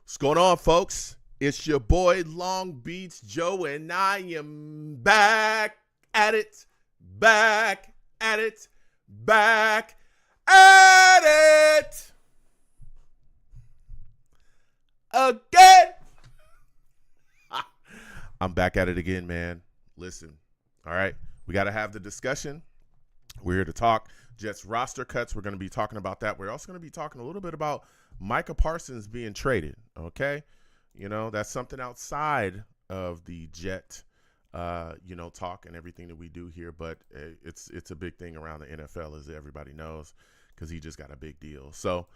What's going on, folks? It's your boy Long Beach Joe, and I am back at it, back at it, back at it again. I'm back at it again, man. Listen, all right, we got to have the discussion. We're here to talk Jets roster cuts. We're going to be talking about that. We're also going to be talking a little bit about Micah Parsons being traded, okay? You know, that's something outside of the Jet, talk and everything that we do here, but it's a big thing around the NFL, as everybody knows, because he just got a big deal. So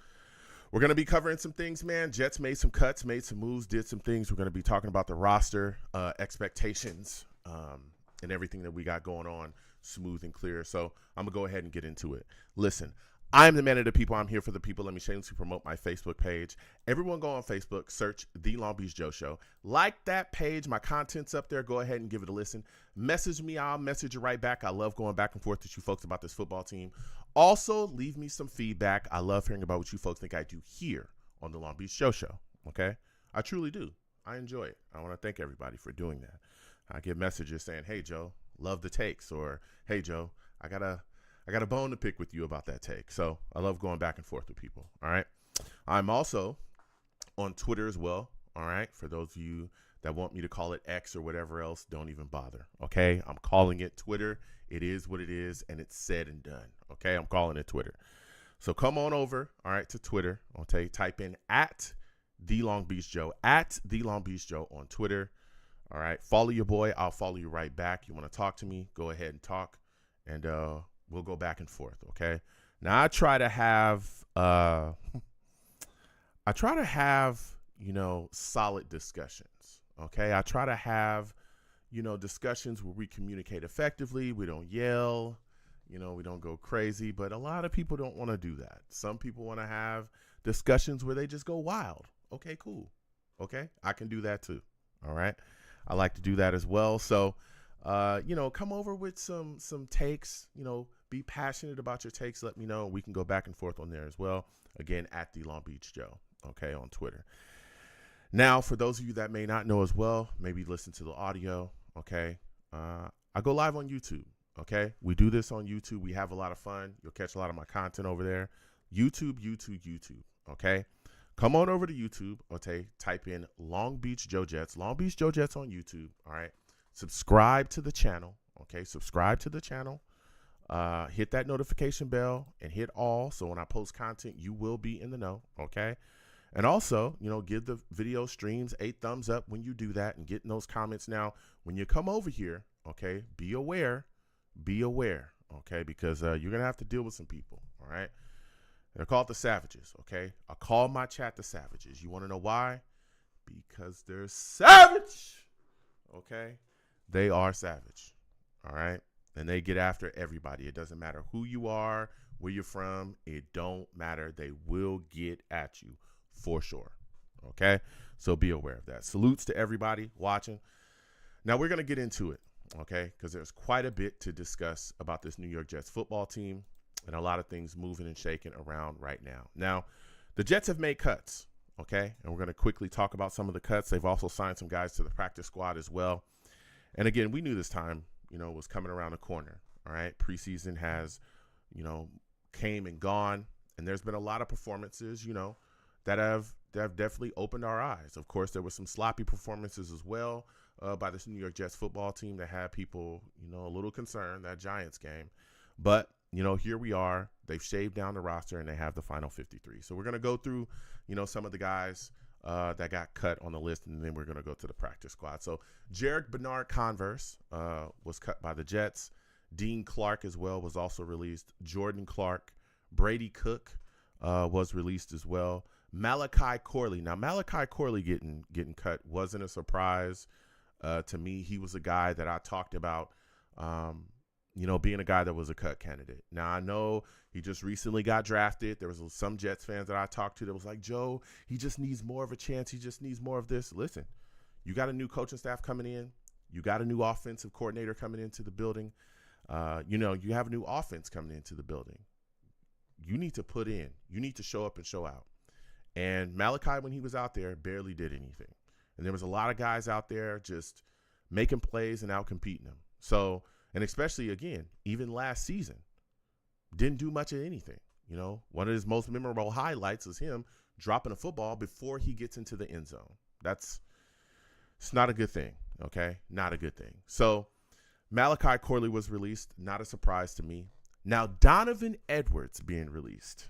we're going to be covering some things, man. Jets made some cuts, made some moves, did some things. We're going to be talking about the roster expectations and everything that we got going on, smooth and clear. So I'm going to go ahead and get into it. Listen, I'm the man of the people. I'm here for the people. Let me shamelessly promote my Facebook page. Everyone go on Facebook, search The Long Beach Joe Show. Like that page. My content's up there. Go ahead and give it a listen. Message me. I'll message you right back. I love going back and forth with you folks about this football team. Also, leave me some feedback. I love hearing about what you folks think I do here on The Long Beach Joe Show. Okay? I truly do. I enjoy it. I want to thank everybody for doing that. I get messages saying, hey, Joe, love the takes, or hey, Joe, I got a bone to pick with you about that take. So I love going back and forth with people. All right. I'm also on Twitter as well. All right. For those of you that want me to call it X or whatever else, don't even bother. Okay. I'm calling it Twitter. It is what it is, and it's said and done. Okay. I'm calling it Twitter. So come on over. All right. To Twitter. Okay. Type in at The Long Beach Joe, at The Long Beach Joe on Twitter. All right. Follow your boy. I'll follow you right back. You want to talk to me? Go ahead and talk. And, we'll go back and forth, okay? Now I try to have solid discussions, okay? I try to have, discussions where we communicate effectively. We don't yell, we don't go crazy, but a lot of people don't want to do that. Some people want to have discussions where they just go wild. Okay, cool. Okay, I can do that too, all right? I like to do that as well. So, come over with some takes, be passionate about your takes. Let me know. We can go back and forth on there as well. Again, at The Long Beach Joe, okay, on Twitter. Now, for those of you that may not know as well, maybe listen to the audio, okay, I go live on YouTube, okay? We do this on YouTube. We have a lot of fun. You'll catch a lot of my content over there. YouTube, okay? Come on over to YouTube, okay? Type in Long Beach Joe Jets, Long Beach Joe Jets on YouTube, all right? Subscribe to the channel, okay? Subscribe to the channel. Hit that notification bell and hit all. So when I post content, you will be in the know, okay? And also, give the video streams 8 thumbs up when you do that and getting those comments. Now, when you come over here, okay, be aware, okay? Because you're going to have to deal with some people, all right? They're called the Savages, okay? I call my chat the Savages. You want to know why? Because they're savage, okay? They are savage, all right? And they get after everybody. It doesn't matter who you are, where you're from. It don't matter. They will get at you for sure, okay? So be aware of that. Salutes to everybody watching. Now we're going to get into it, okay? Because there's quite a bit to discuss about this New York Jets football team and a lot of things moving and shaking around right now. Now, the Jets have made cuts, okay? And we're going to quickly talk about some of the cuts. They've also signed some guys to the practice squad as well. And again, we knew this time, was coming around the corner, all right? Preseason has, came and gone, and there's been a lot of performances, that have definitely opened our eyes. Of course, there were some sloppy performances as well by this New York Jets football team that had people, a little concerned, that Giants game. But, here we are. They've shaved down the roster, and they have the final 53. So we're going to go through, some of the guys that got cut on the list, and then we're going to go to the practice squad. So Jarek Bernard-Converse was cut by the Jets. Dean Clark as well was also released. Jordan Clark. Brady Cook was released as well. Malachi Corley. Now, Malachi Corley getting cut wasn't a surprise to me. He was a guy that I talked about, being a guy that was a cut candidate. Now, I know he just recently got drafted. There was some Jets fans that I talked to that was like, Joe, he just needs more of a chance. He just needs more of this. Listen, you got a new coaching staff coming in. You got a new offensive coordinator coming into the building. You have a new offense coming into the building. You need to put in. You need to show up and show out. And Malachi, when he was out there, barely did anything. And there was a lot of guys out there just making plays and out-competing them. So, and especially, again, even last season, didn't do much of anything. You know, one of his most memorable highlights is him dropping a football before he gets into the end zone. It's not a good thing, okay? Not a good thing. So, Malachi Corley was released. Not a surprise to me. Now, Donovan Edwards being released.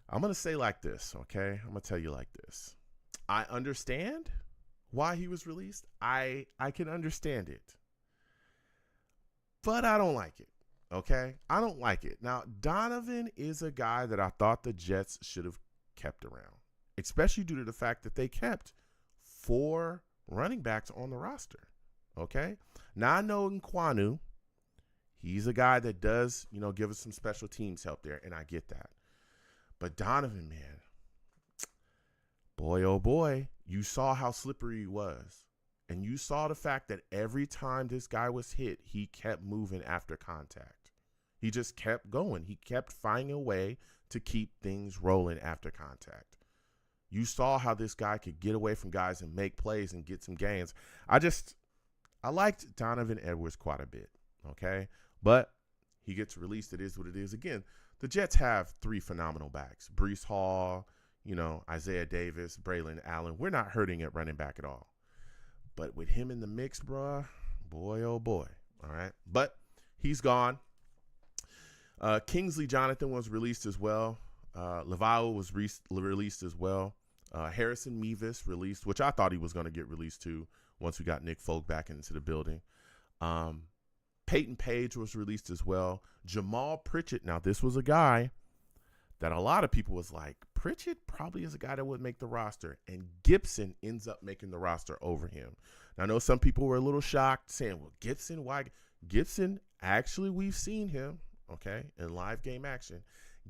I'm going to say like this, okay? I'm going to tell you like this. I understand why he was released. I can understand it. But I don't like it, okay? I don't like it. Now, Donovan is a guy that I thought the Jets should have kept around, especially due to the fact that they kept 4 running backs on the roster, okay? Now, I know Nkwonu, he's a guy that does, give us some special teams help there, and I get that. But Donovan, man, boy, oh boy, you saw how slippery he was. And you saw the fact that every time this guy was hit, he kept moving after contact. He just kept going. He kept finding a way to keep things rolling after contact. You saw how this guy could get away from guys and make plays and get some gains. I liked Donovan Edwards quite a bit, okay? But he gets released. It is what it is. Again, the Jets have 3 phenomenal backs. Breece Hall, Isaiah Davis, Braylon Allen. We're not hurting at running back at all. But with him in the mix, bruh, boy, oh boy. All right. But he's gone. Kingsley Jonathan was released as well. Leval was released as well. Harrison Mevis released, which I thought he was going to get released too once we got Nick Folk back into the building. Peyton Page was released as well. Jamal Pritchett. Now, this was a guy that a lot of people was like, Pritchett probably is a guy that would make the roster. And Gibson ends up making the roster over him. Now, I know some people were a little shocked saying, well, Gibson, why? Gibson, actually, we've seen him, okay, in live game action,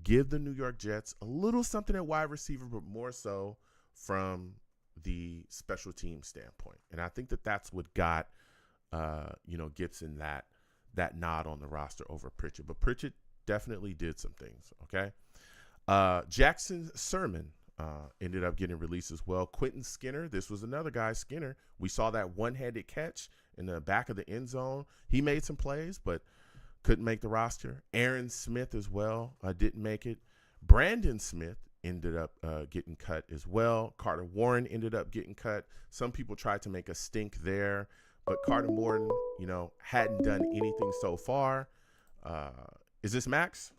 give the New York Jets a little something at wide receiver, but more so from the special team standpoint. And I think that that's what got, Gibson that nod on the roster over Pritchett. But Pritchett definitely did some things, okay? Jackson Sermon ended up getting released as well. Quentin Skinner, this was another guy, Skinner. We saw that one-handed catch in the back of the end zone. He made some plays, but couldn't make the roster. Aaron Smith as well didn't make it. Brandon Smith ended up getting cut as well. Carter Warren ended up getting cut. Some people tried to make a stink there, but Carter Warren, hadn't done anything so far. Is this Max?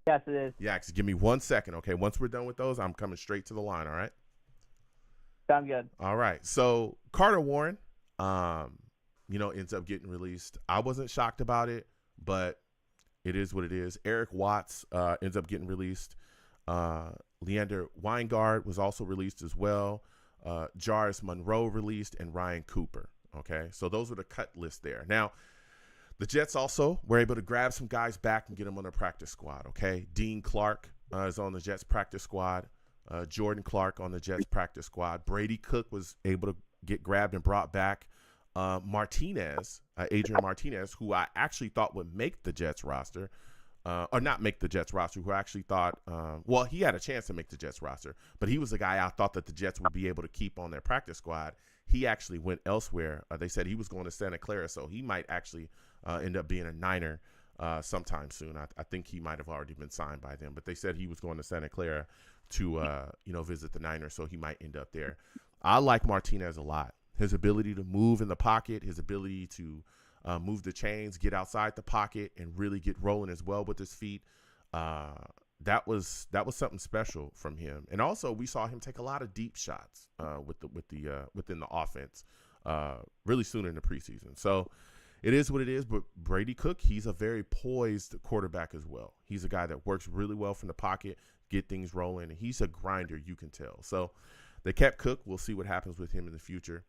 Yes, it is. Yeah, give me 1 second, okay? Once we're done with those, I'm coming straight to the line, all right? Sound good. All right. So Carter Warren, ends up getting released. I wasn't shocked about it, but it is what it is. Eric Watts ends up getting released. Leander Weingard was also released as well. Jarvis Monroe released, and Ryan Cooper, okay? So those were the cut list there. Now, the Jets also were able to grab some guys back and get them on their practice squad, okay? Dean Clark is on the Jets practice squad. Jordan Clark on the Jets practice squad. Brady Cook was able to get grabbed and brought back. Adrian Martinez, who I actually thought would make the Jets roster, or not make the Jets roster, who I actually thought, he had a chance to make the Jets roster, but he was the guy I thought that the Jets would be able to keep on their practice squad. He actually went elsewhere. They said he was going to Santa Clara, so he might actually end up being a Niner sometime soon. I think he might have already been signed by them, but they said he was going to Santa Clara to, visit the Niners, so he might end up there. I like Martinez a lot. His ability to move in the pocket, his ability to move the chains, get outside the pocket, and really get rolling as well with his feet. That was something special from him. And also, we saw him take a lot of deep shots within the offense really soon in the preseason. So it is what it is. But Brady Cook, he's a very poised quarterback as well. He's a guy that works really well from the pocket, get things rolling, and he's a grinder, you can tell. So they kept Cook. We'll see what happens with him in the future.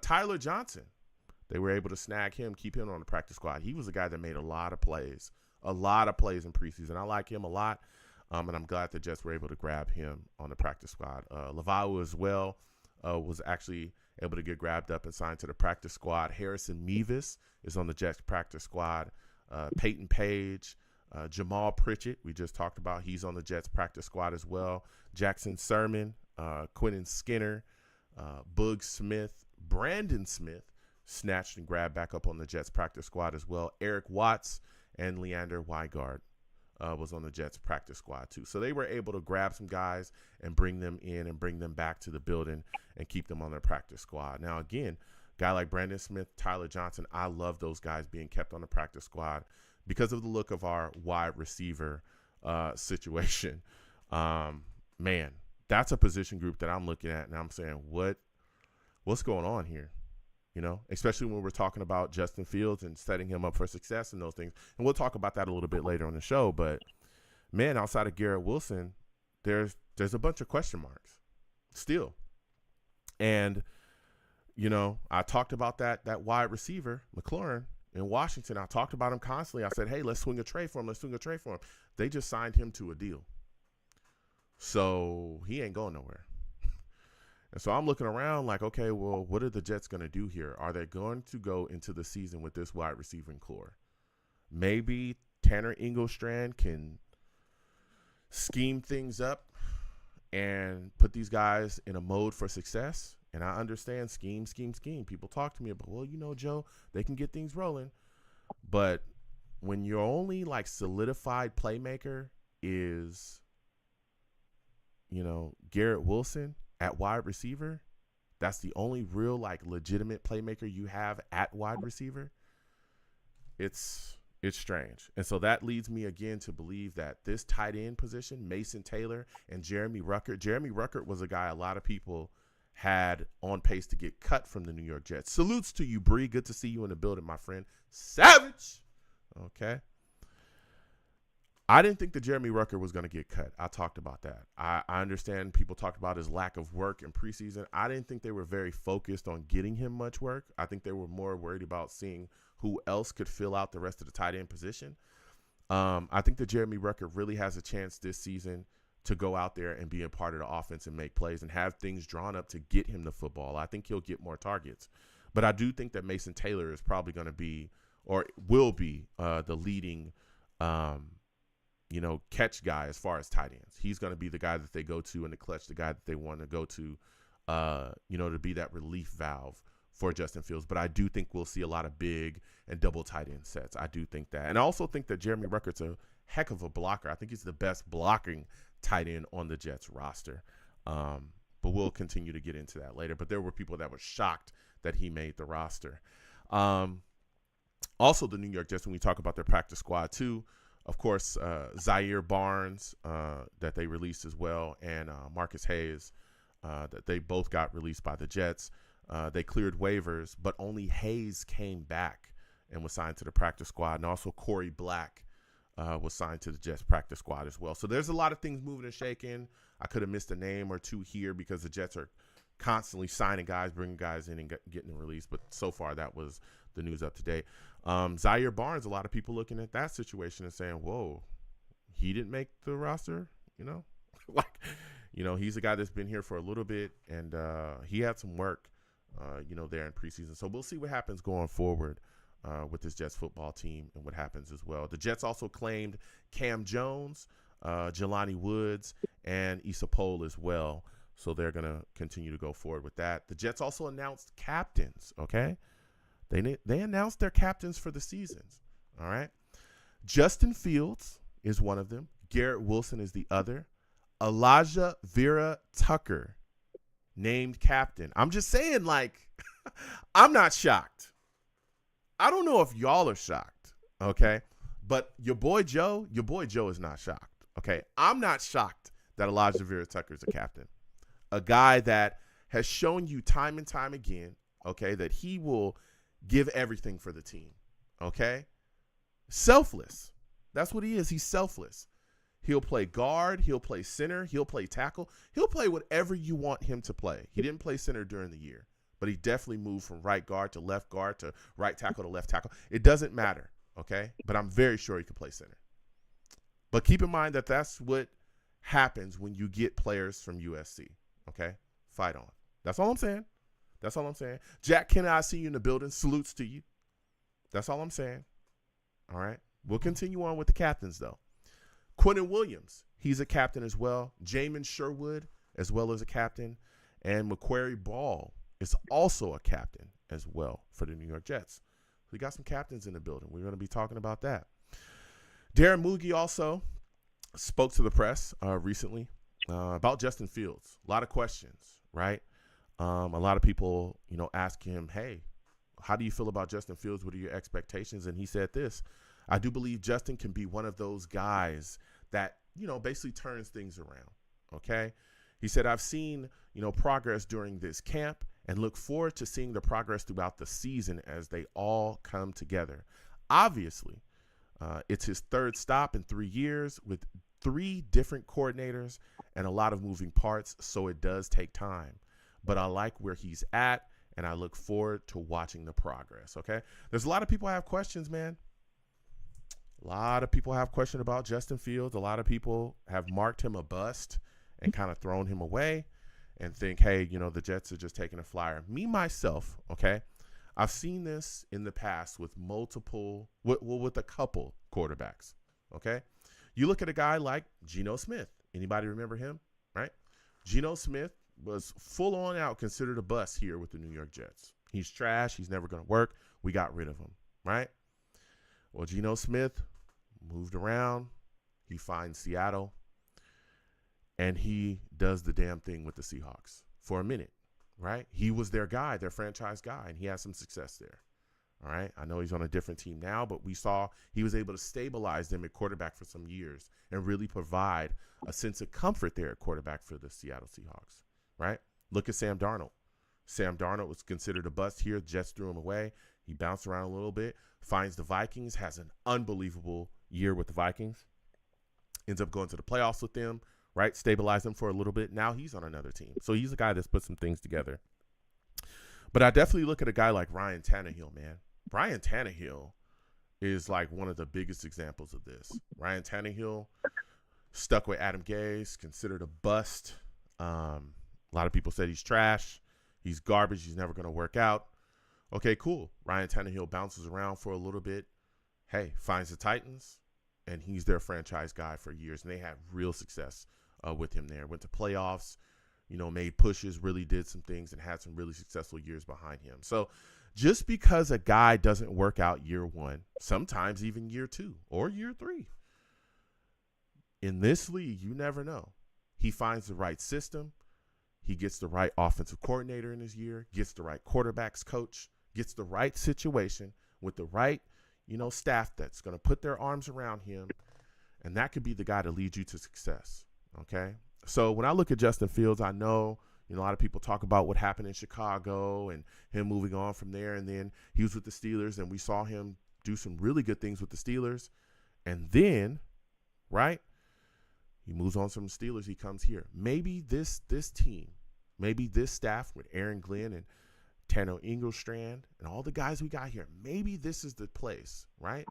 Tyler Johnson, they were able to snag him, keep him on the practice squad. He was a guy that made a lot of plays in preseason. I like him a lot, and I'm glad the Jets were able to grab him on the practice squad. Leval as well was actually able to get grabbed up and signed to the practice squad. Harrison Mevis is on the Jets practice squad. Peyton Page, Jamal Pritchett, we just talked about. He's on the Jets practice squad as well. Jackson Sermon, Quentin Skinner, Boog Smith, Brandon Smith, snatched and grabbed back up on the Jets practice squad as well. Eric Watts and Leander Weigard was on the Jets practice squad too. So they were able to grab some guys and bring them in and bring them back to the building and keep them on their practice squad. Now, again, guy like Brandon Smith, Tyler Johnson, I love those guys being kept on the practice squad because of the look of our wide receiver situation. Man, that's a position group that I'm looking at and I'm saying, what's going on here? You know, especially when we're talking about Justin Fields and setting him up for success and those things. And we'll talk about that a little bit later on the show. But, man, outside of Garrett Wilson, there's a bunch of question marks still. And, you know, I talked about that wide receiver, McLaurin, in Washington. I talked about him constantly. I said, hey, let's swing a trade for him. They just signed him to a deal. So he ain't going nowhere. And so I'm looking around like, okay, well, what are the Jets going to do here? Are they going to go into the season with this wide receiving core? Maybe Tanner Engelstrand can scheme things up and put these guys in a mode for success. And I understand scheme. People talk to me about, well, you know, Joe, they can get things rolling. But when your only like solidified playmaker is, you know, Garrett Wilson at wide receiver, that's the only real like legitimate playmaker you have at wide receiver. It's strange. And so that leads me again to believe that this tight end position, Mason Taylor and Jeremy Ruckert was a guy a lot of people had on pace to get cut from the New York Jets. Salutes to you, Bree. Good to see you in the building, my friend. Savage. Okay. I didn't think that Jeremy Ruckert was going to get cut. I talked about that. I understand people talked about his lack of work in preseason. I didn't think they were very focused on getting him much work. I think they were more worried about seeing who else could fill out the rest of the tight end position. I think that Jeremy Ruckert really has a chance this season to go out there and be a part of the offense and make plays and have things drawn up to get him the football. I think he'll get more targets. But I do think that Mason Taylor is probably going to be or will be the leading catch guy as far as tight ends. He's going to be the guy that they go to in the clutch, the guy that they want to go to, to be that relief valve for Justin Fields. But I do think we'll see a lot of big and double tight end sets. I do think that. And I also think that Jeremy Ruckert's a heck of a blocker. I think he's the best blocking tight end on the Jets roster. But we'll continue to get into that later. But there were people that were shocked that he made the roster. Also, the New York Jets, when we talk about their practice squad too, of course, Zaire Barnes that they released as well, and Marcus Hayes that they both got released by the Jets. They cleared waivers, but only Hayes came back and was signed to the practice squad. And also Corey Black was signed to the Jets practice squad as well. So there's a lot of things moving and shaking. I could have missed a name or two here because the Jets are constantly signing guys, bringing guys in and getting them released. But so far, that was the news up to date. Zaire Barnes, a lot of people looking at that situation and saying, whoa, he didn't make the roster, he's a guy that's been here for a little bit, and he had some work, there in preseason. So we'll see what happens going forward with this Jets football team and what happens as well. The Jets also claimed Cam Jones, Jelani Woods, and Issa Poole as well. So they're going to continue to go forward with that. The Jets also announced captains, okay? They announced their captains for the seasons, all right? Justin Fields is one of them. Garrett Wilson is the other. Elijah Vera Tucker named captain. I'm just saying, I'm not shocked. I don't know if y'all are shocked, okay? But your boy Joe is not shocked, okay? I'm not shocked that Elijah Vera Tucker is a captain. A guy that has shown you time and time again, okay, that he will give everything for the team, okay? Selfless. That's what he is. He's selfless. He'll play guard. He'll play center. He'll play tackle. He'll play whatever you want him to play. He didn't play center during the year, but he definitely moved from right guard to right tackle to left tackle. It doesn't matter, okay? But I'm very sure he can play center. But keep in mind that that's what happens when you get players from USC, okay? Fight on. That's all I'm saying. That's all I'm saying. Jack, can I see you in the building? Salutes to you. That's all I'm saying. All right. We'll continue on with the captains, though. Quinnen Williams, he's a captain as well. Jamin Sherwood, as well as a captain. And Macquarie Ball is also a captain as well for the New York Jets. We got some captains in the building. We're going to be talking about that. Darren Moogie also spoke to the press recently about Justin Fields. A lot of questions, right? A lot of people, ask him, hey, how do you feel about Justin Fields? What are your expectations? And he said this: I do believe Justin can be one of those guys that, basically turns things around, okay? He said, I've seen, progress during this camp and look forward to seeing the progress throughout the season as they all come together. Obviously, it's his third stop in 3 years with 3 different coordinators and a lot of moving parts, so it does take time. But I like where he's at, and I look forward to watching the progress, okay? There's a lot of people have questions, man. A lot of people have questions about Justin Fields. A lot of people have marked him a bust and kind of thrown him away and think, hey, the Jets are just taking a flyer. Me, myself, okay, I've seen this in the past with with a couple quarterbacks, okay? You look at a guy like Geno Smith. Anybody remember him, right? Geno Smith was full on out considered a bust here with the New York Jets. He's trash. He's never going to work. We got rid of him, right? Well, Geno Smith moved around. He finds Seattle, and he does the damn thing with the Seahawks for a minute, right? He was their guy, their franchise guy, and he had some success there, all right? I know he's on a different team now, but we saw he was able to stabilize them at quarterback for some years and really provide a sense of comfort there at quarterback for the Seattle Seahawks, right? Look at Sam Darnold. Sam Darnold was considered a bust here. Jets threw him away. He bounced around a little bit, finds the Vikings, has an unbelievable year with the Vikings, ends up going to the playoffs with them, right? Stabilize them for a little bit. Now he's on another team. So he's a guy that's put some things together. But I definitely look at a guy like Ryan Tannehill, man. Ryan Tannehill is like one of the biggest examples of this. Ryan Tannehill stuck with Adam Gase, considered a bust. A lot of people said he's trash. He's garbage. He's never going to work out. Okay, cool. Ryan Tannehill bounces around for a little bit. Hey, finds the Titans, and he's their franchise guy for years, and they had real success with him there. Went to playoffs, made pushes, really did some things, and had some really successful years behind him. So just because a guy doesn't work out year 1, sometimes even year 2 or year 3, in this league, you never know. He finds the right system. He gets the right offensive coordinator in his year, gets the right quarterbacks coach, gets the right situation with the right, staff that's going to put their arms around him, and that could be the guy to lead you to success, okay? So when I look at Justin Fields, I know, a lot of people talk about what happened in Chicago and him moving on from there, and then he was with the Steelers, and we saw him do some really good things with the Steelers, and then, right, he moves on from the Steelers, he comes here. Maybe this team, maybe this staff with Aaron Glenn and Tano Inglestrand and all the guys we got here, maybe this is the place, right,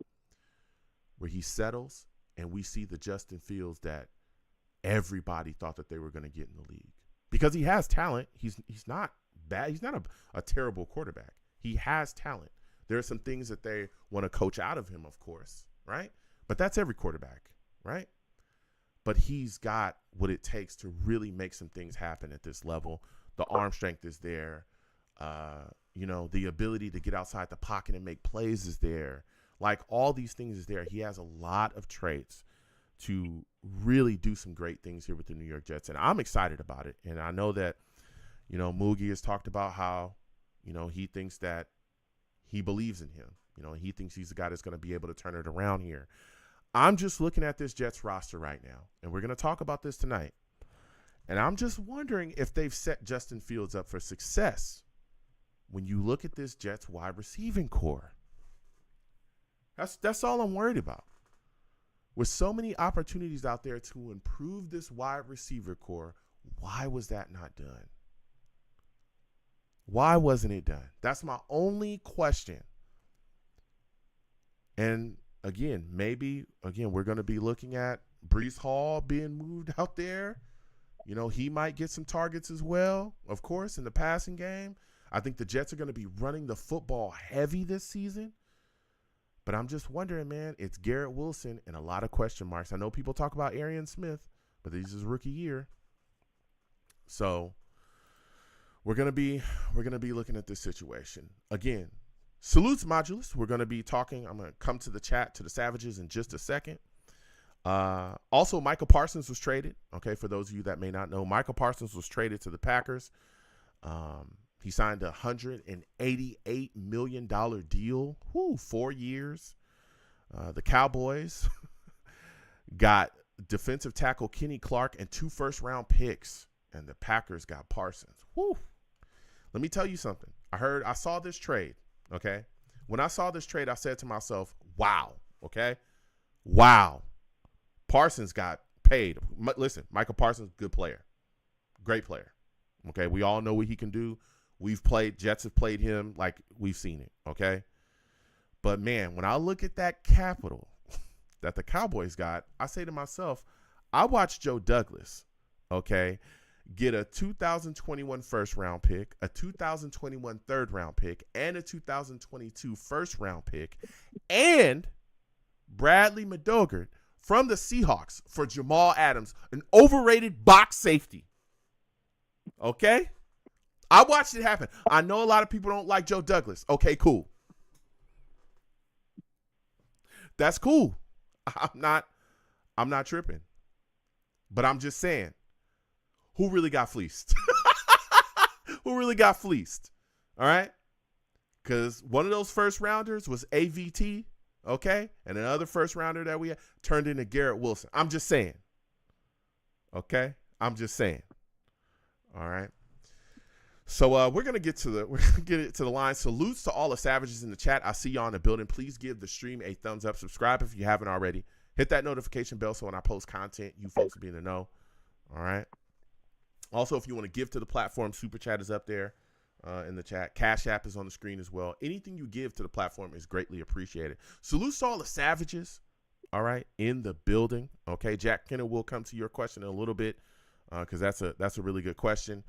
where he settles and we see the Justin Fields that everybody thought that they were going to get in the league. Because he has talent. He's not bad. He's not a terrible quarterback. He has talent. There are some things that they want to coach out of him, of course, right? But that's every quarterback, right? But he's got what it takes to really make some things happen at this level. The arm strength is there. The ability to get outside the pocket and make plays is there. Like, all these things is there. He has a lot of traits to really do some great things here with the New York Jets. And I'm excited about it. And I know that, Moogie has talked about how, he thinks that he believes in him. He thinks he's the guy that's going to be able to turn it around here. I'm just looking at this Jets roster right now, and we're going to talk about this tonight. And I'm just wondering if they've set Justin Fields up for success when you look at this Jets wide receiving core. That's all I'm worried about. With so many opportunities out there to improve this wide receiver core, why was that not done? Why wasn't it done? That's my only question. And again, we're going to be looking at Breece Hall being moved out there. He might get some targets as well, of course, in the passing game. I think the Jets are going to be running the football heavy this season. But I'm just wondering, man, it's Garrett Wilson and a lot of question marks. I know people talk about Arian Smith, but this is rookie year. So we're gonna be looking at this situation. Again, salutes Modulus. We're gonna be talking. I'm gonna come to the chat to the Savages in just a second. Also, Micah Parsons was traded. Okay, for those of you that may not know, Micah Parsons was traded to the Packers. He signed a $188 million deal. 4 years. The Cowboys got defensive tackle Kenny Clark and 2 first-round picks, and the Packers got Parsons. Woo. Let me tell you something. I saw this trade, okay? When I saw this trade, I said to myself, wow, okay? Wow. Parsons got paid. Listen, Micah Parsons, good player. Great player. Okay, we all know what he can do. Jets have played him like we've seen it, okay? But, man, when I look at that capital that the Cowboys got, I say to myself, I watched Joe Douglas, okay, get a 2021 first-round pick, a 2021 third-round pick, and a 2022 first-round pick, and Bradley Madogert from the Seahawks for Jamal Adams, an overrated box safety. Okay? I watched it happen. I know a lot of people don't like Joe Douglas. Okay, cool. That's cool. I'm not tripping. But I'm just saying, who really got fleeced? Who really got fleeced? All right? Because one of those first rounders was AVT, okay? And another first rounder that we had turned into Garrett Wilson. I'm just saying. Okay? I'm just saying. All right? So we're gonna get to the line. Salutes to all the Savages in the chat. I see y'all in the building. Please give the stream a thumbs up. Subscribe if you haven't already. Hit that notification bell so when I post content, you folks will be in the know. All right. Also, if you want to give to the platform, Super Chat is up there in the chat. Cash App is on the screen as well. Anything you give to the platform is greatly appreciated. Salutes to all the Savages. All right, in the building. Okay, Jack Kenner will come to your question in a little bit because that's a really good question.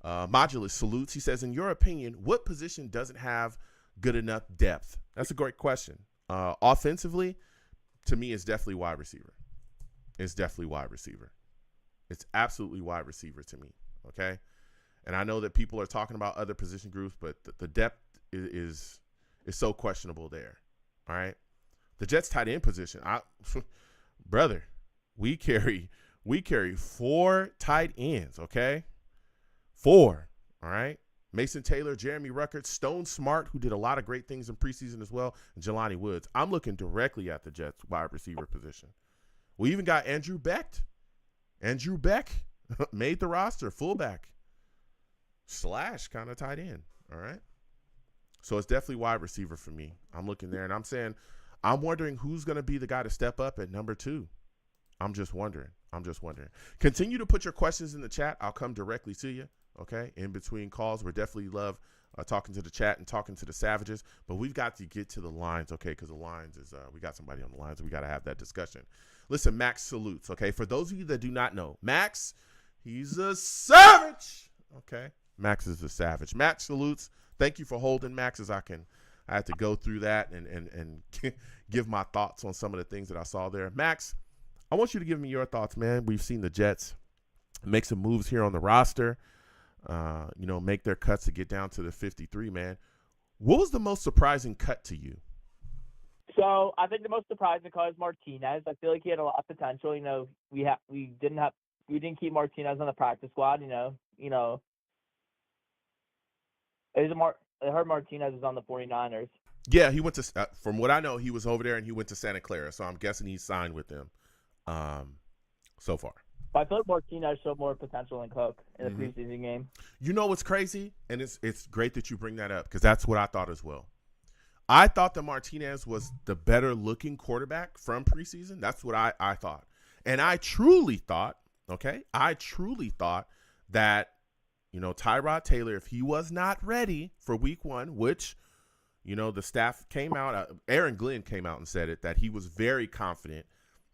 Modulus salutes. He says, in your opinion, what position doesn't have good enough depth? That's a great question. Offensively, to me, it's definitely wide receiver. It's definitely wide receiver. It's absolutely wide receiver to me. Okay, and I know that people are talking about other position groups, but the depth is so questionable there. All right, the Jets tight end position, brother, we carry 4 tight ends. Okay. 4, all right? Mason Taylor, Jeremy Ruckert, Stone Smart, who did a lot of great things in preseason as well, and Jelani Woods. I'm looking directly at the Jets wide receiver position. We even got Andrew Beck. Andrew Beck made the roster, fullback / kind of tight end, all right? So it's definitely wide receiver for me. I'm looking there, and I'm wondering who's going to be the guy to step up at number 2. I'm just wondering. Continue to put your questions in the chat. I'll come directly to you. Okay, in between calls, we definitely love talking to the chat and talking to the Savages, but we've got to get to the lines, okay, because the lines is, we got somebody on the lines, we got to have that discussion. Listen, Max salutes, okay? For those of you that do not know, Max, he's a savage, okay? Max is a savage. Max salutes. Thank you for holding, Max, as I had to go through that and give my thoughts on some of the things that I saw there. Max, I want you to give me your thoughts, man. We've seen the Jets make some moves here on the roster. Make their cuts to get down to the 53, man. What was the most surprising cut to you? So I think the most surprising cut is Martinez. I feel like he had a lot of potential. We didn't keep Martinez on the practice squad. I heard Martinez is on the 49ers. Yeah, he went to. From what I know, he was over there and he went to Santa Clara. So I'm guessing he signed with them. So far. But I feel like Martinez showed more potential than Cook in the preseason game. You know what's crazy? And it's great that you bring that up because that's what I thought as well. I thought that Martinez was the better looking quarterback from preseason. That's what I thought. And I truly thought that, Tyrod Taylor, if he was not ready for week 1, which, the staff came out, Aaron Glenn came out and said it, that he was very confident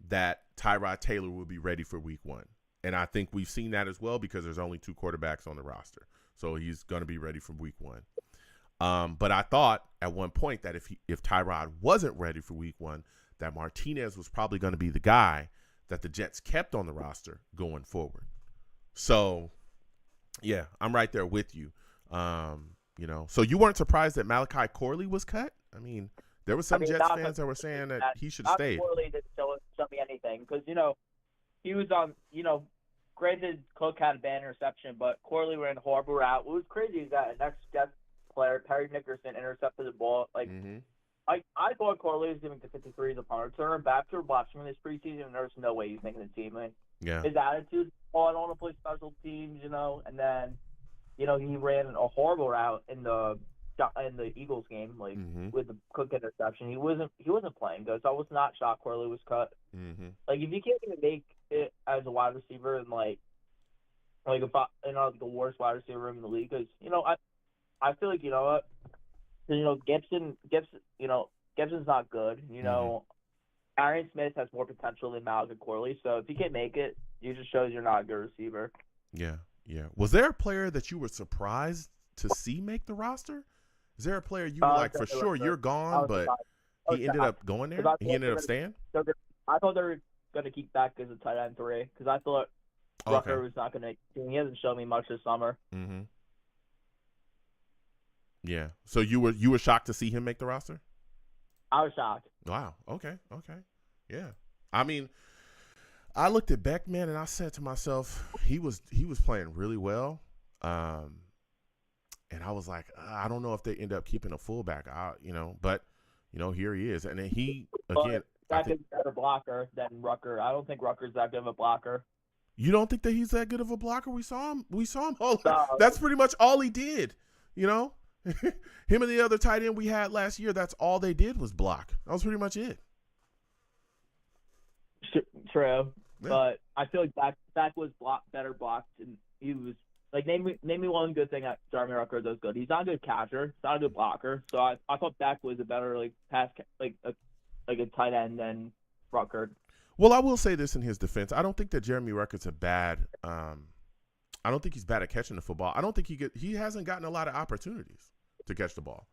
that Tyrod Taylor will be ready for week 1. And I think we've seen that as well because there's only 2 quarterbacks on the roster. So he's going to be ready for week 1. But I thought at one point that if Tyrod wasn't ready for week 1, that Martinez was probably going to be the guy that the Jets kept on the roster going forward. So, yeah, I'm right there with you. So you weren't surprised that Malachi Corley was cut? I mean, there were some Jets fans that were saying that he should have stayed. Corley didn't show me anything because, he was on, granted, Cook had a bad interception, but Corley ran a horrible route. What was crazy is that next Jets player, Perry Nickerson, intercepted the ball. I thought Corley was giving to 53 as a punter return, but after watching him this preseason, there's no way he's making the team. His attitude, I don't want to play special teams, and then, he ran a horrible route in the Eagles game, with the Cook interception. He wasn't playing good, so I was not shocked Corley was cut. If you can't even make it as a wide receiver and the worst wide receiver in the league, because I feel like Gibson's not good. Arian Smith has more potential than Malachi Corley, so if you can't make it, it just shows you're not a good receiver. Yeah. Was there a player that you were surprised to see make the roster? Is there a player you were like, for sure, you're gone, but he ended up going there? He ended up staying? I thought they were going to keep back as a tight end 3 because I thought Rucker was not going to – he hasn't shown me much this summer. Mm-hmm. Yeah. So you were shocked to see him make the roster? I was shocked. Wow. Okay. Yeah. I mean, I looked at Beckman and I said to myself, he was playing really well. And I was like, I don't know if they end up keeping a fullback out, but here he is. And then he, again, Zach is a better blocker than Rucker. I don't think Rucker's that good of a blocker. You don't think that he's that good of a blocker? We saw him. That's pretty much all he did, Him and the other tight end we had last year, that's all they did was block. That was pretty much it. True. Yeah. But I feel like Zach was better blocked, and he was name me one good thing that Jeremy Rucker does good. He's not a good catcher. He's not a good blocker. So I thought Beck was a better pass a tight end than Rucker. Well, I will say this in his defense. I don't think that Jeremy Rucker's a bad. I don't think he's bad at catching the football. I don't think he hasn't gotten a lot of opportunities to catch the ball.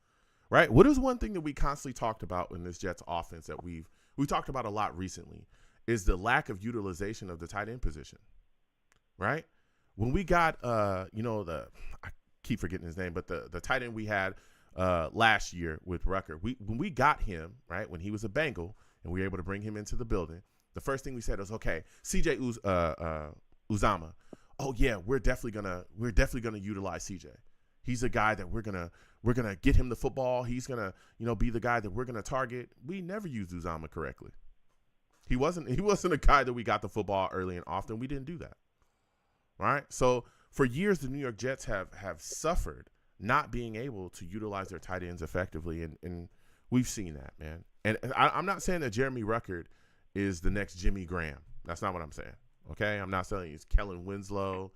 Right? What is one thing that we constantly talked about in this Jets offense that we talked about a lot recently is the lack of utilization of the tight end position. Right? When we got I keep forgetting his name, but the tight end we had last year with Rucker, when we got him, right, when he was a Bengal and we were able to bring him into the building, the first thing we said was, okay, CJ Uzama. Oh yeah, we're definitely gonna utilize CJ. He's a guy that we're gonna get him the football. He's gonna be the guy that we're gonna target. We never used Uzama correctly. He wasn't a guy that we got the football early and often. We didn't do that. All right. So for years, the New York Jets have suffered not being able to utilize their tight ends effectively, and we've seen that, man. And I'm not saying that Jeremy Rucker is the next Jimmy Graham. That's not what I'm saying. Okay, I'm not saying he's Kellen Winslow,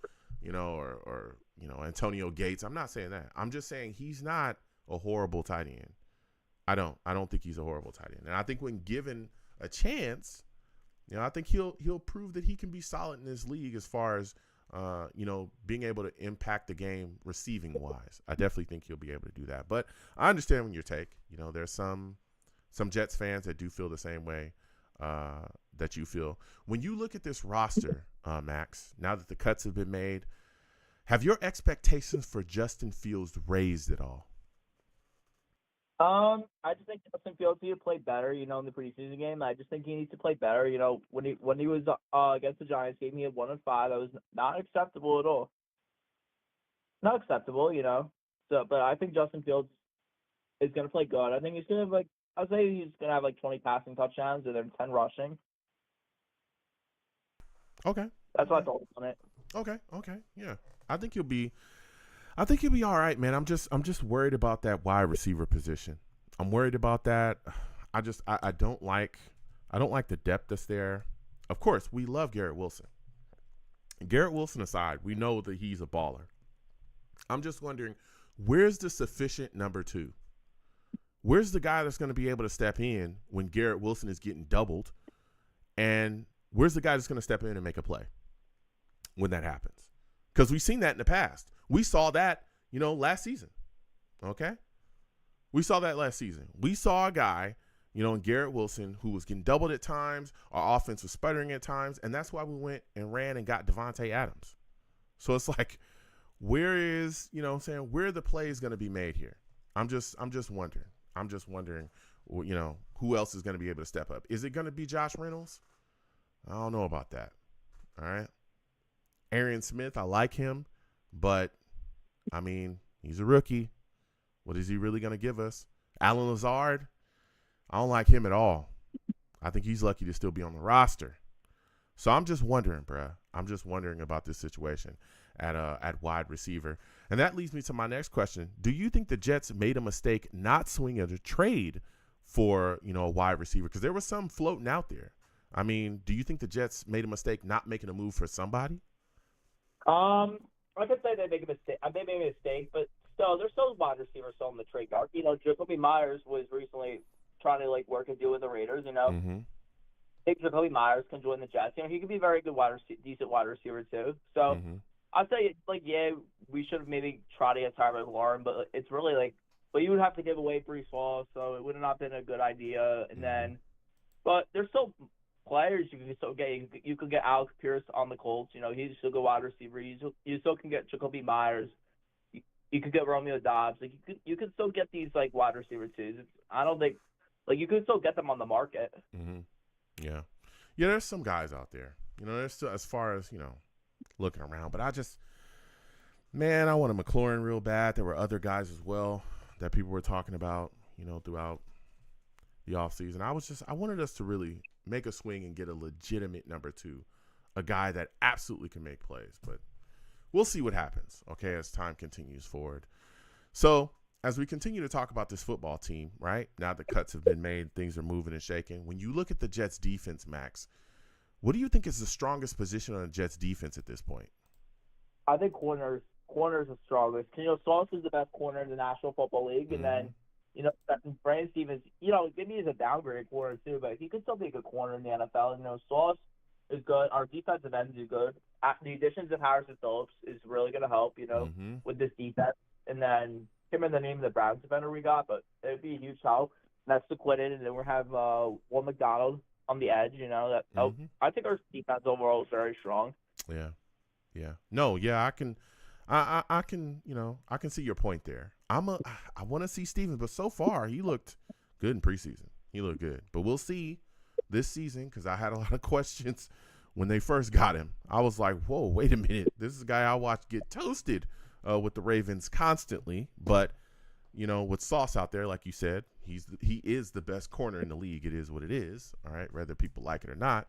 or Antonio Gates. I'm not saying that. I'm just saying he's not a horrible tight end. I don't think he's a horrible tight end, and I think when given a chance, I think he'll prove that he can be solid in this league as far as being able to impact the game receiving wise. I definitely think he'll be able to do that. But I understand your take. There's some Jets fans that do feel the same way that you feel. When you look at this roster, Max, now that the cuts have been made, have your expectations for Justin Fields raised at all? I just think Justin Fields needs to play better, in the preseason game. I just think he needs to play better. When he was against the Giants game, he had 1 and 5. That was not acceptable at all. Not acceptable, So, but I think Justin Fields is going to play good. I think he's going to I'd say he's going to have 20 passing touchdowns and then 10 rushing. Okay. That's what I told him on it. Okay. Yeah. I think he'll be all right, man. I'm just worried about that wide receiver position. I'm worried about that. I don't like the depth that's there. Of course, we love Garrett Wilson. Garrett Wilson aside, we know that he's a baller. I'm just wondering, where's the sufficient number 2? Where's the guy that's going to be able to step in when Garrett Wilson is getting doubled? And where's the guy that's going to step in and make a play when that happens? Because we've seen that in the past. We saw that, last season. Okay? We saw that last season. We saw a guy, in Garrett Wilson who was getting doubled at times. Our offense was sputtering at times, and that's why we went and ran and got Devontae Adams. So it's like, where is, where are the plays going to be made here? I'm just wondering. I'm just wondering, who else is going to be able to step up? Is it going to be Josh Reynolds? I don't know about that. All right. Arian Smith, I like him, but, he's a rookie. What is he really going to give us? Alan Lazard, I don't like him at all. I think he's lucky to still be on the roster. So I'm just wondering, bruh. I'm just wondering about this situation at wide receiver. And that leads me to my next question. Do you think the Jets made a mistake not swinging a trade for, a wide receiver? Because there was some floating out there. Do you think the Jets made a mistake not making a move for somebody? I could say they made a mistake, but still, there's still wide receivers still in the trade guard. Jacoby Myers was recently trying to work a deal with the Raiders. Mm-hmm. I think Jacoby Myers can join the Jets. He could be a very good decent wide receiver too. So I'd say we should have maybe tried to get Tyler Warren, but it's really but you would have to give away Breece Hall, so it would have not been a good idea. And then, but there's still players you can still get. You could get Alex Pierce on the Colts. He's still a good wide receiver. You still can get Jacoby Myers. You could get Romeo Doubs. You could still get these wide receiver twos. I don't think you could still get them on the market. Mm-hmm. Yeah. There's some guys out there. There's still, as far as looking around, but I want a McLaurin real bad. There were other guys as well that people were talking about, throughout the offseason. I wanted us to really make a swing and get a legitimate number two, a guy that absolutely can make plays. But we'll see what happens, okay, as time continues forward. So as we continue to talk about this football team, right, now the cuts have been made, things are moving and shaking. When you look at the Jets defense, Max, what do you think is the strongest position on the Jets defense at this point? I think corners are strongest. Sauce is the best corner in the National Football League, and then Brandon Stevens, maybe he's a downgrade corner too, but he could still be a good corner in the NFL. Sauce is good. Our defensive end is good. The additions of Harrison Phillips is really going to help, with this defense. And then him and the name of the Browns defender we got, but it would be a huge help. And that's sequitted, and then we have Will McDonald on the edge. I think our defense overall is very strong. Yeah. No, yeah, I can see your point there. I want to see Stevens, but so far he looked good in preseason. He looked good, but we'll see this season because I had a lot of questions when they first got him. I was like, whoa, wait a minute. This is a guy I watched get toasted with the Ravens constantly, but with Sauce out there, like you said, he is the best corner in the league. It is what it is. All right, whether people like it or not.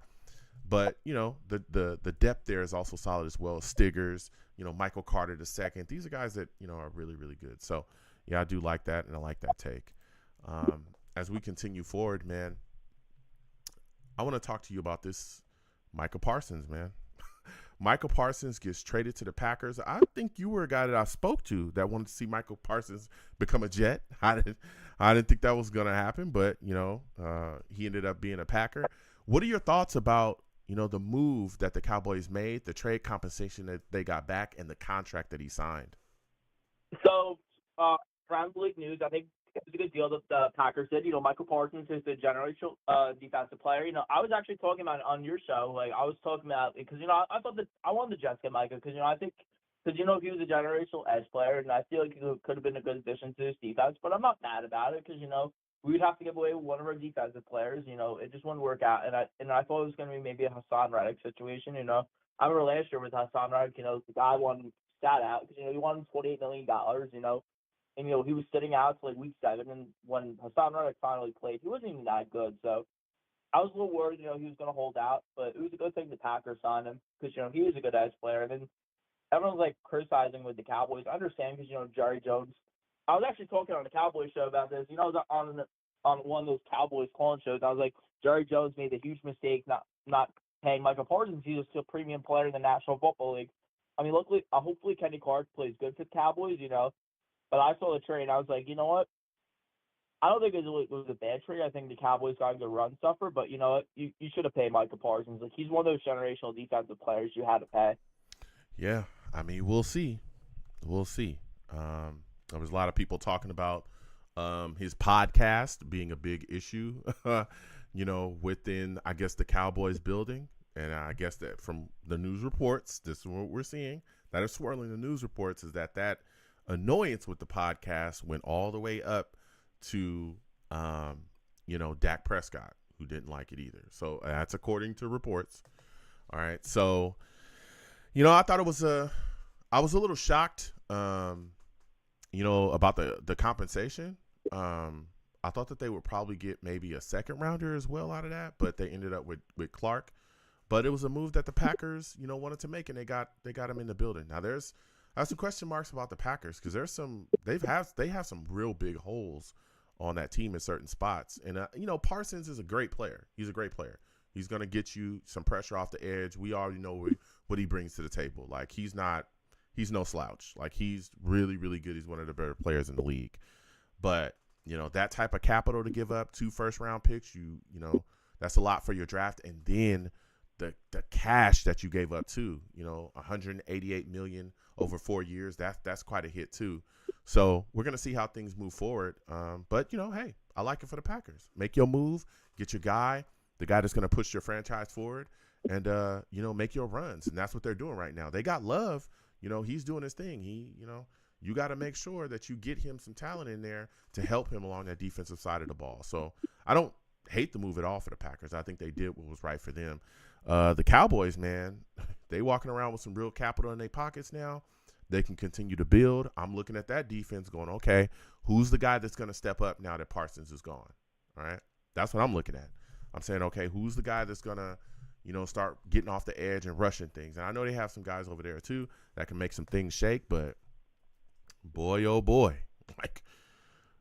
But the depth there is also solid as well. Stiggers, Michael Carter II. These are guys that are really, really good. So yeah, I do like that, and I like that take. As we continue forward, man, I want to talk to you about this Micah Parsons, man. Micah Parsons gets traded to the Packers. I think you were a guy that I spoke to that wanted to see Michael Parsons become a Jet. I didn't think that was going to happen, but he ended up being a Packer. What are your thoughts about the move that the Cowboys made, the trade compensation that they got back, and the contract that he signed? So, Browns League news, I think it was a good deal that the Packers did. Michael Parsons is the generational defensive player. I was actually talking about it on your show. I was talking about because I thought that I wanted the Jets to get Micah because I think he was a generational edge player, and I feel like he could have been a good addition to his defense. But I'm not mad about it because we would have to give away one of our defensive players. It just wouldn't work out, and I thought it was going to be maybe a Hassan Reddick situation. I remember last year with Hassan Reddick, the guy sat out because he won $28 million. And, he was sitting out to week 7, and when Hassan Reddick finally played, he wasn't even that good. So I was a little worried, he was going to hold out, but it was a good thing the Packers signed him because, he was a good edge player. And then everyone's, criticizing with the Cowboys. I understand because, Jerry Jones. I was actually talking on the Cowboys show about this. I was on one of those Cowboys calling shows. I was like, Jerry Jones made a huge mistake not paying Micah Parsons. He's just a premium player in the National Football League. Luckily, hopefully Kenny Clark plays good for the Cowboys, But I saw the trade, and I was like, you know what? I don't think it was a bad trade. I think the Cowboys got a good run stuffer, but you know what? You should have paid Micah Parsons. He's one of those generational defensive players you had to pay. Yeah, we'll see. We'll see. There was a lot of people talking about His podcast being a big issue, within, I guess, the Cowboys building. And I guess that from the news reports, this is what we're seeing that are swirling the news reports, is that annoyance with the podcast went all the way up to, Dak Prescott, who didn't like it either. So that's according to reports. All right. So, I thought I was a little shocked, about the compensation. I thought that they would probably get maybe a second rounder as well out of that, but they ended up with Clark. But it was a move that the Packers, wanted to make, and they got him in the building. Now I have some question marks about the Packers, because they have some real big holes on that team in certain spots. And Parsons is a great player. He's a great player. He's going to get you some pressure off the edge. We already know what he brings to the table. Like, he's no slouch. Like, he's really, really good. He's one of the better players in the league. But, that type of capital to give up, 2 first-round picks, that's a lot for your draft. And then the cash that you gave up too, $188 million over 4 years, that's quite a hit too. So we're going to see how things move forward. But hey, I like it for the Packers. Make your move, get your guy, the guy that's going to push your franchise forward, and make your runs. And that's what they're doing right now. They got Love, he's doing his thing. You got to make sure that you get him some talent in there to help him along that defensive side of the ball. So I don't hate the move at all for the Packers. I think they did what was right for them. The Cowboys, man, they walking around with some real capital in their pockets now. They can continue to build. I'm looking at that defense going, okay, who's the guy that's going to step up now that Parsons is gone? All right. That's what I'm looking at. I'm saying, okay, who's the guy that's going to, start getting off the edge and rushing things? And I know they have some guys over there too that can make some things shake, but boy, oh boy, like,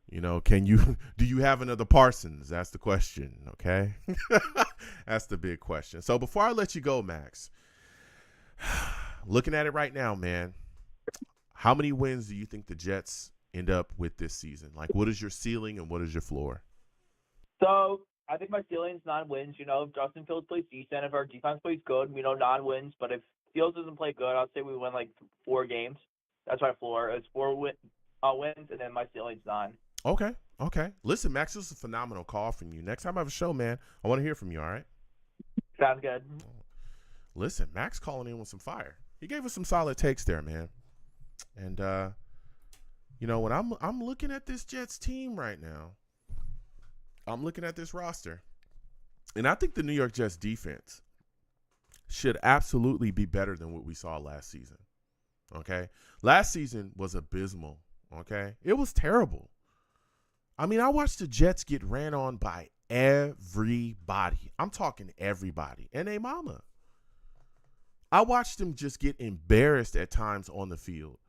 do you have another Parsons? That's the question, okay? That's the big question. So before I let you go, Max, looking at it right now, man, how many wins do you think the Jets end up with this season? Like, what is your ceiling and what is your floor? So I think my ceiling is 9 wins. If Justin Fields plays decent, if our defense plays good, 9 wins. But if Fields doesn't play good, I'll say we win like 4 games. That's my floor. It's 4 wins, and then my ceiling's 9. Okay. Listen, Max, this is a phenomenal call from you. Next time I have a show, man, I want to hear from you, all right? Sounds good. Listen, Max calling in with some fire. He gave us some solid takes there, man. And, when I'm looking at this Jets team right now, I'm looking at this roster, and I think the New York Jets defense should absolutely be better than what we saw last season, okay? Last season was abysmal, okay? It was terrible. I mean, I watched the Jets get ran on by everybody. I'm talking everybody and their mama. I watched them just get embarrassed at times on the field,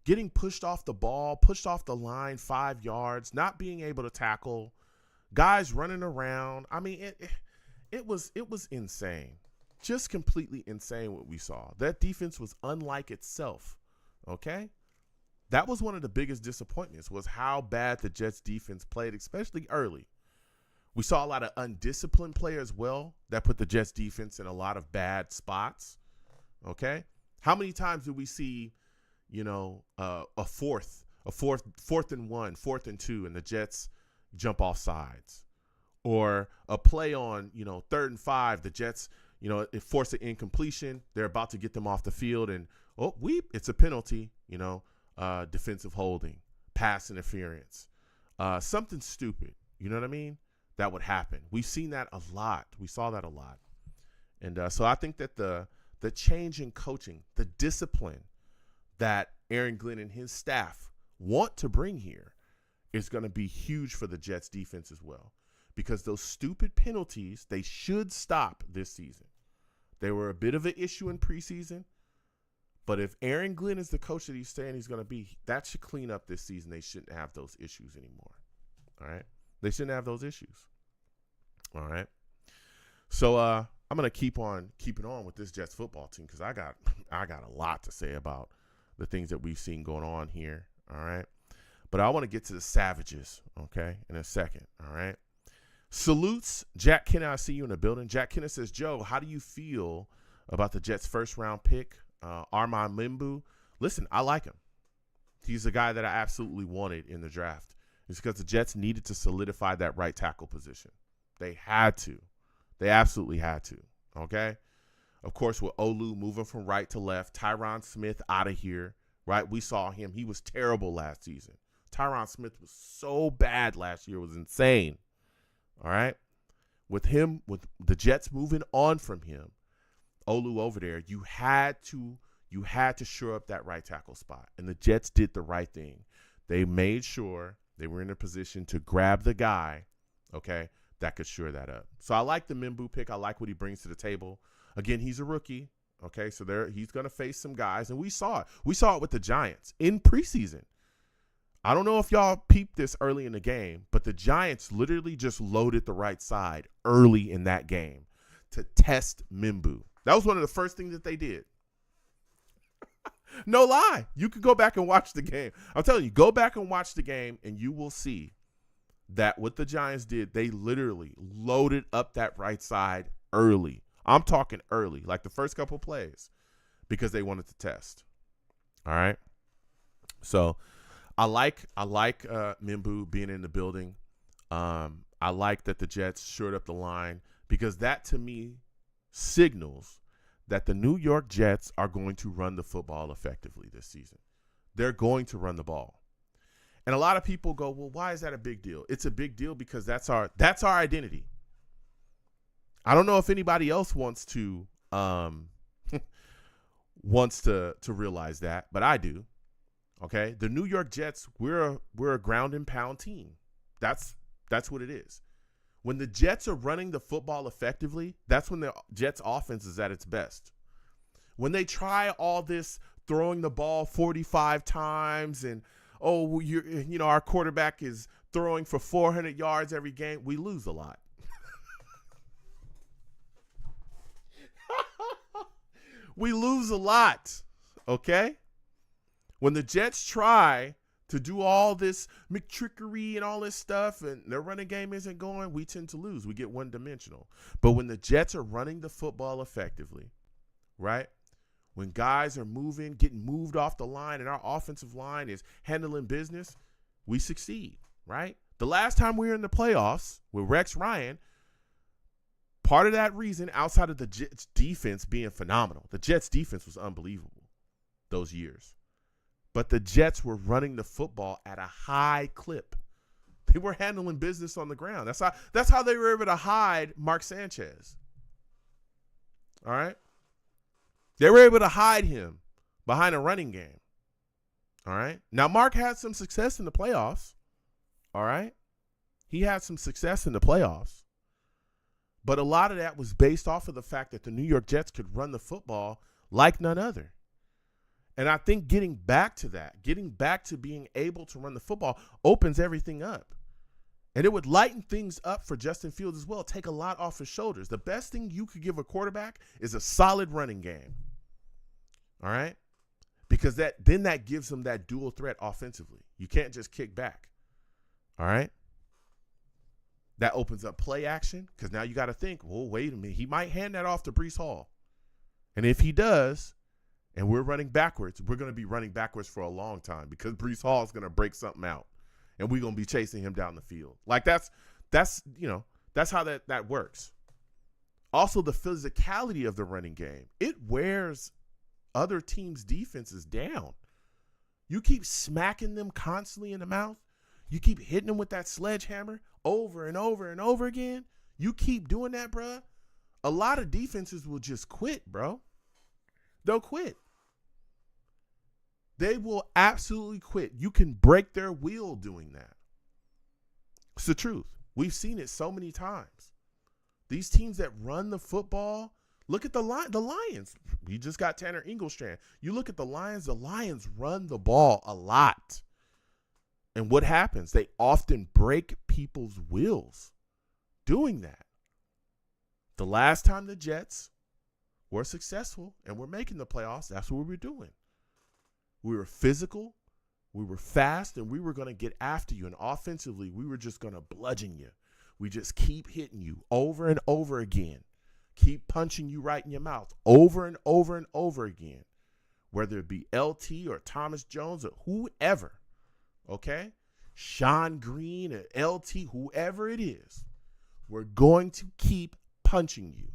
getting pushed off the ball, pushed off the line 5 yards, not being able to tackle, guys running around. I mean, it was insane, just completely insane what we saw. That defense was unlike itself, okay? That was one of the biggest disappointments, was how bad the Jets defense played, especially early. We saw a lot of undisciplined play as well that put the Jets defense in a lot of bad spots. Okay. How many times do we see, a fourth and 1, 4th and 2, and the Jets jump off sides, or a play on, 3rd and 5, the Jets, it forced an incompletion. They're about to get them off the field, and it's a penalty, defensive holding, pass interference, something stupid. You know what I mean? That would happen. We've seen that a lot. We saw that a lot. And so I think that the change in coaching, the discipline that Aaron Glenn and his staff want to bring here is going to be huge for the Jets defense as well, because those stupid penalties, they should stop this season. They were a bit of an issue in preseason. But if Aaron Glenn is the coach that he's saying he's going to be, that should clean up this season. They shouldn't have those issues anymore. All right? They shouldn't have those issues. All right? So I'm going to keep on keeping on with this Jets football team, because I got a lot to say about the things that we've seen going on here. All right? But I want to get to the Savages, okay, in a second. All right? Salutes. Jack Kenna, I see you in the building. Jack Kenna says, Joe, how do you feel about the Jets' first-round pick, Armand Limbu? Listen, I like him. He's the guy that I absolutely wanted in the draft. It's because the Jets needed to solidify that right tackle position. They had to. They absolutely had to. Okay? Of course, with Olu moving from right to left, Tyron Smith out of here, right? We saw him. He was terrible last season. Tyron Smith was so bad last year. It was insane. All right? With him, with the Jets moving on from him, Olu over there, you had to shore up that right tackle spot. And the Jets did the right thing. They made sure they were in a position to grab the guy, okay, that could shore that up. So I like the Mimbu pick. I like what he brings to the table. Again, he's a rookie, okay, so he's going to face some guys, and we saw it. We saw it with the Giants in preseason. I don't know if y'all peeped this early in the game, but the Giants literally just loaded the right side early in that game to test Mimbu. That was one of the first things that they did. No lie. You could go back and watch the game. I'm telling you, go back and watch the game, and you will see that what the Giants did, they literally loaded up that right side early. I'm talking early, like the first couple plays, because they wanted to test. All right? So I like Mimbu being in the building. I like that the Jets shored up the line, because that, to me, signals that the New York Jets are going to run the football effectively this season. They're going to run the ball. And a lot of people go, well, why is that a big deal? It's a big deal because that's our identity. I don't know if anybody else wants to realize that, but I do. Okay? The New York Jets, we're a ground and pound team. That's what it is. When the Jets are running the football effectively, that's when the Jets offense is at its best. When they try all this throwing the ball 45 times and, our quarterback is throwing for 400 yards every game, we lose a lot. We lose a lot, okay? When the Jets try to do all this McTrickery and all this stuff, and their running game isn't going, we tend to lose. We get one-dimensional. But when the Jets are running the football effectively, right, when guys are moving, getting moved off the line, and our offensive line is handling business, we succeed, right? The last time we were in the playoffs with Rex Ryan, part of that reason, outside of the Jets' defense being phenomenal, the Jets' defense was unbelievable those years. But the Jets were running the football at a high clip. They were handling business on the ground. That's how they were able to hide Mark Sanchez. All right? They were able to hide him behind a running game. All right? Now, Mark had some success in the playoffs. All right? He had some success in the playoffs. But a lot of that was based off of the fact that the New York Jets could run the football like none other. And I think getting back to being able to run the football opens everything up. And it would lighten things up for Justin Fields as well, take a lot off his shoulders. The best thing you could give a quarterback is a solid running game. All right? Because that gives him that dual threat offensively. You can't just kick back. All right? That opens up play action, because now you got to think, well, wait a minute. He might hand that off to Breece Hall. And if he does, and we're running backwards, we're going to be running backwards for a long time, because Breece Hall is going to break something out, and we're going to be chasing him down the field. Like that's how that works. Also, the physicality of the running game, it wears other teams' defenses down. You keep smacking them constantly in the mouth. You keep hitting them with that sledgehammer over and over and over again. You keep doing that, bro. A lot of defenses will just quit, bro. They'll quit. They will absolutely quit. You can break their wheel doing that. It's the truth. We've seen it so many times. These teams that run the football, look at the Lions. We just got Tanner Engelstrand. You look at the Lions run the ball a lot. And what happens? They often break people's wheels doing that. The last time the Jets were successful and were making the playoffs, that's what we were doing. We were physical, we were fast, and we were going to get after you. And offensively, we were just going to bludgeon you. We just keep hitting you over and over again. Keep punching you right in your mouth over and over and over again. Whether it be LT or Thomas Jones or whoever, okay? Sean Green, or LT, whoever it is, we're going to keep punching you.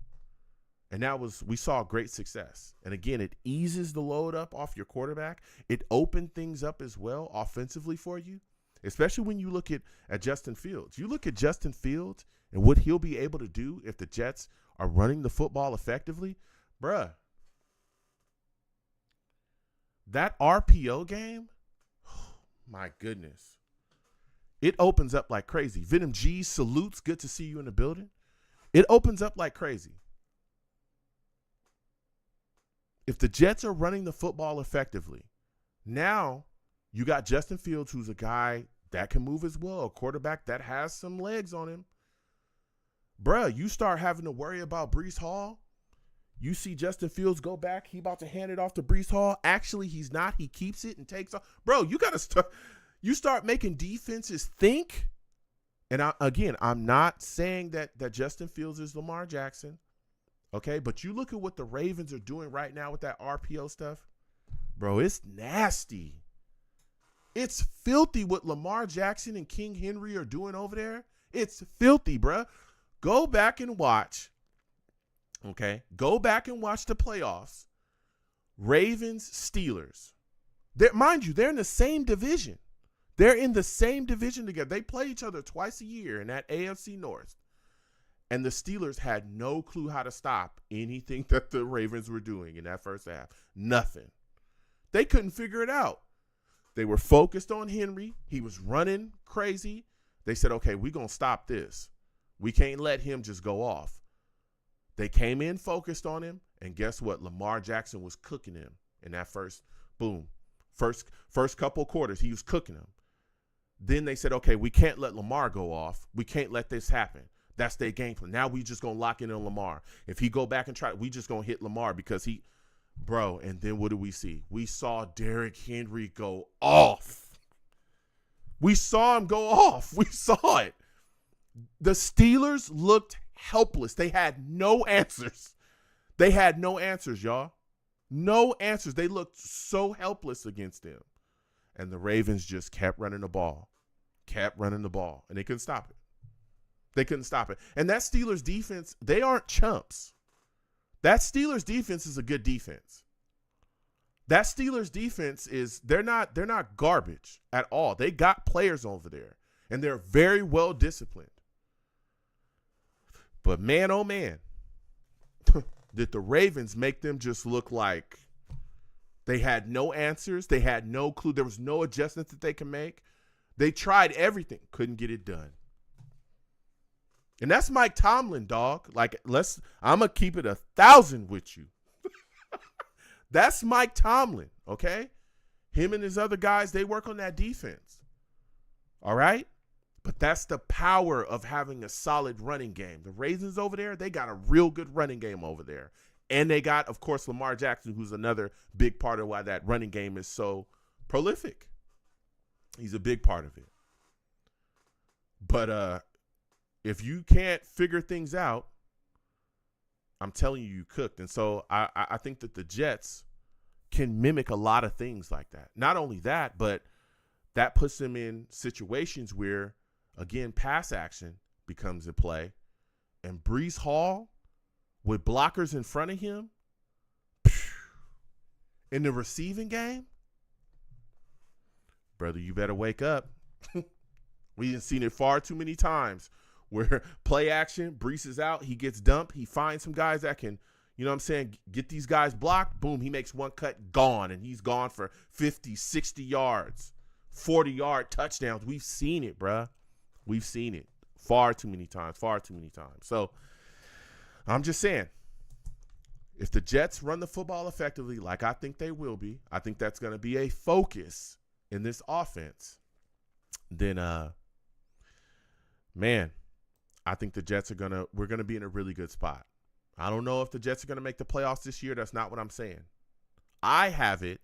And we saw great success. And again, it eases the load up off your quarterback. It opened things up as well offensively for you, especially when you look at Justin Fields. You look at Justin Fields and what he'll be able to do if the Jets are running the football effectively. Bruh, that RPO game, oh, my goodness. It opens up like crazy. Venom G salutes. Good to see you in the building. It opens up like crazy. If the Jets are running the football effectively, now you got Justin Fields, who's a guy that can move as well, a quarterback that has some legs on him. Bruh, you start having to worry about Breece Hall. You see Justin Fields go back. He about to hand it off to Breece Hall. Actually, he's not. He keeps it and takes off. Bro, you got to start. You start making defenses think. And I'm not saying that Justin Fields is Lamar Jackson. Okay, but you look at what the Ravens are doing right now with that RPO stuff. Bro, it's nasty. It's filthy what Lamar Jackson and King Henry are doing over there. It's filthy, bro. Go back and watch. Okay, go back and watch the playoffs. Ravens, Steelers. Mind you, they're in the same division. They're in the same division together. They play each other twice a year in that AFC North. And the Steelers had no clue how to stop anything that the Ravens were doing in that first half. Nothing. They couldn't figure it out. They were focused on Henry. He was running crazy. They said, okay, we're going to stop this. We can't let him just go off. They came in focused on him, and guess what? Lamar Jackson was cooking him in that first couple quarters. He was cooking him. Then they said, okay, we can't let Lamar go off. We can't let this happen. That's their game plan. Now we just going to lock in on Lamar. If he go back and try, we just going to hit Lamar because bro, and then what do we see? We saw Derrick Henry go off. We saw him go off. We saw it. The Steelers looked helpless. They had no answers. They had no answers, y'all. No answers. They looked so helpless against them. And the Ravens just kept running the ball. And they couldn't stop it. And that Steelers defense, they aren't chumps. That Steelers defense is a good defense. That Steelers defense they're not garbage at all. They got players over there, and they're very well disciplined. But man, oh man, did the Ravens make them just look like they had no answers. They had no clue. There was no adjustments that they can make. They tried everything, couldn't get it done. And that's Mike Tomlin, dog. Like, I'm going to keep it 1,000 with you. That's Mike Tomlin, okay? Him and his other guys, they work on that defense. All right? But that's the power of having a solid running game. The Ravens over there, they got a real good running game over there. And they got, of course, Lamar Jackson, who's another big part of why that running game is so prolific. He's a big part of it. But if you can't figure things out, I'm telling you cooked. And so I think that the Jets can mimic a lot of things like that. Not only that, but that puts them in situations where, again, pass action becomes a play. And Breece Hall, with blockers in front of him, in the receiving game, brother, you better wake up. We've seen it far too many times where play action, Breece is out, he gets dumped, he finds some guys that can, you know what I'm saying, get these guys blocked, boom, he makes one cut, gone, and he's gone for 50, 60 yards, 40-yard touchdowns. We've seen it, bruh. We've seen it far too many times. So I'm just saying, if the Jets run the football effectively, like I think they will be, I think that's going to be a focus in this offense, then, man, I think the Jets we're going to be in a really good spot. I don't know if the Jets are going to make the playoffs this year. That's not what I'm saying. I have it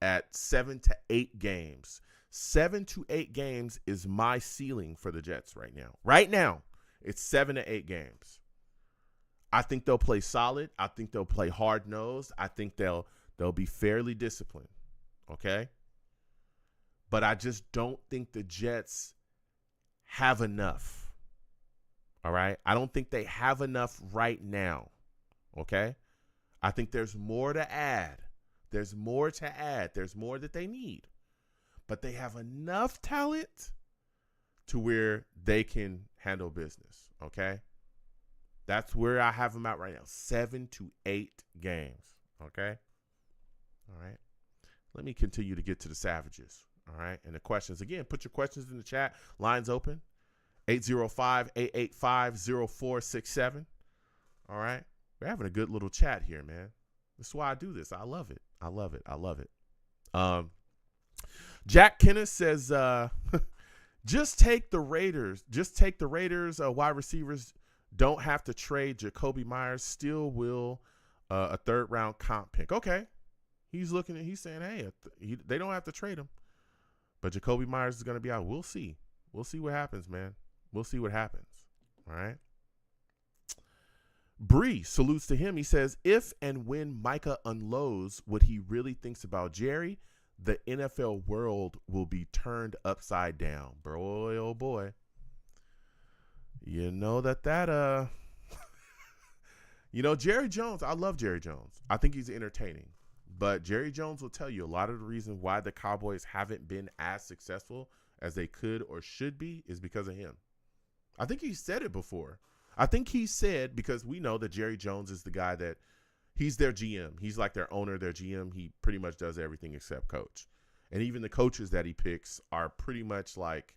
at 7 to 8 games. 7 to 8 games is my ceiling for the Jets right now. Right now, it's 7 to 8 games. I think they'll play solid. I think they'll play hard-nosed. I think they'll be fairly disciplined, okay? but I just don't think the Jets have enough. All right? I don't think they have enough right now. Okay? I think there's more to add. There's more to add. There's more that they need. But they have enough talent to where they can handle business. Okay? That's where I have them out right now. 7 to 8 games. Okay? All right? Let me continue to get to the Savages. All right? And the questions. Again, put your questions in the chat. Lines open. 805-885-0467. All right? We're having a good little chat here, man. That's why I do this. I love it. I love it. I love it. Jack Kenneth says, just take the Raiders. Just take the Raiders wide receivers. Don't have to trade Jacoby Myers. Still will a third-round comp pick. Okay. He's saying, hey, they don't have to trade him. But Jacoby Myers is going to be out. We'll see. We'll see what happens, man. We'll see what happens. All right. Bree salutes to him. He says, if and when Micah unloads what he really thinks about Jerry, the NFL world will be turned upside down. Boy, oh boy. You know Jerry Jones, I love Jerry Jones. I think he's entertaining. But Jerry Jones will tell you a lot of the reason why the Cowboys haven't been as successful as they could or should be is because of him. I think he said it before. I think he said, because we know that Jerry Jones is the guy that he's their GM. He's like their owner, their GM. He pretty much does everything except coach. And even the coaches that he picks are pretty much like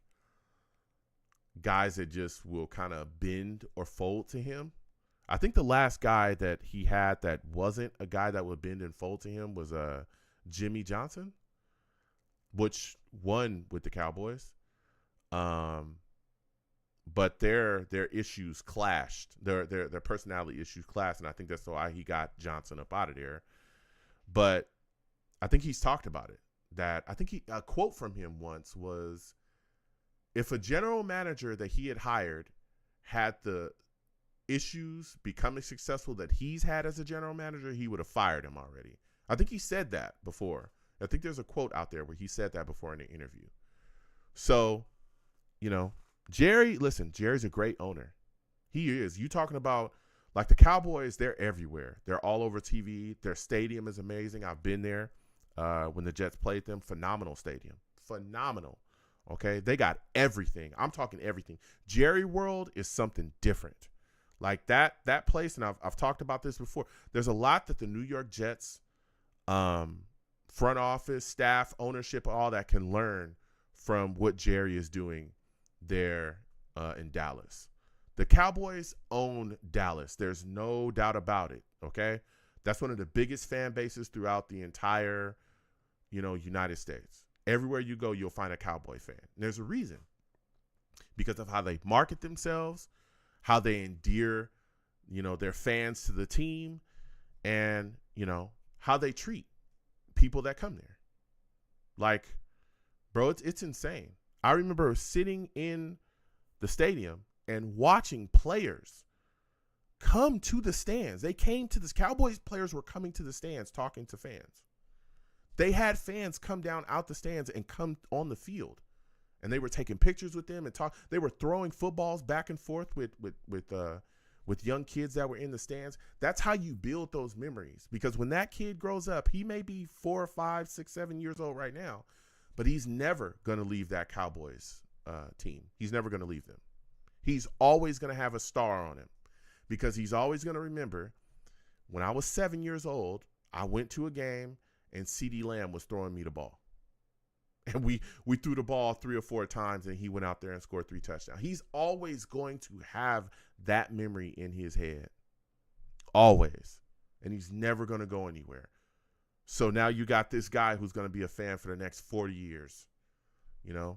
guys that just will kind of bend or fold to him. I think the last guy that he had that wasn't a guy that would bend and fold to him was Jimmy Johnson, which won with the Cowboys. But their issues clashed. Their personality issues clashed, and I think that's why he got Johnson up out of there. But I think he's talked about it. That I think a quote from him once was, if a general manager that he had hired had the issues becoming successful that he's had as a general manager, he would have fired him already. I think he said that before. I think there's a quote out there where he said that before in an interview. So, Jerry's a great owner. He is. You talking about, like, the Cowboys, they're everywhere. They're all over TV. Their stadium is amazing. I've been there when the Jets played them. Phenomenal stadium. Phenomenal. Okay? They got everything. I'm talking everything. Jerry World is something different. Like that place, and I've talked about this before, there's a lot that the New York Jets front office, staff, ownership, all that can learn from what Jerry is doing there in Dallas. The Cowboys own Dallas. There's no doubt about it, okay? That's one of the biggest fan bases throughout the entire, United States. Everywhere you go, you'll find a Cowboy fan. And there's a reason. Because of how they market themselves, how they endear, their fans to the team, and, how they treat people that come there. Like, bro, it's insane. I remember sitting in the stadium and watching players come to the stands. They came to this. Cowboys players were coming to the stands talking to fans. They had fans come down out the stands and come on the field. And they were taking pictures with them and talk. They were throwing footballs back and forth with young kids that were in the stands. That's how you build those memories. Because when that kid grows up, he may be 4 or 5, 6, 7 years old right now, but he's never going to leave that Cowboys team. He's never going to leave them. He's always going to have a star on him, because he's always going to remember, when I was 7 years old, I went to a game and CeeDee Lamb was throwing me the ball. And we threw the ball 3 or 4 times, and he went out there and scored 3 touchdowns. He's always going to have that memory in his head. Always. And he's never going to go anywhere. So now you got this guy who's going to be a fan for the next 40 years. The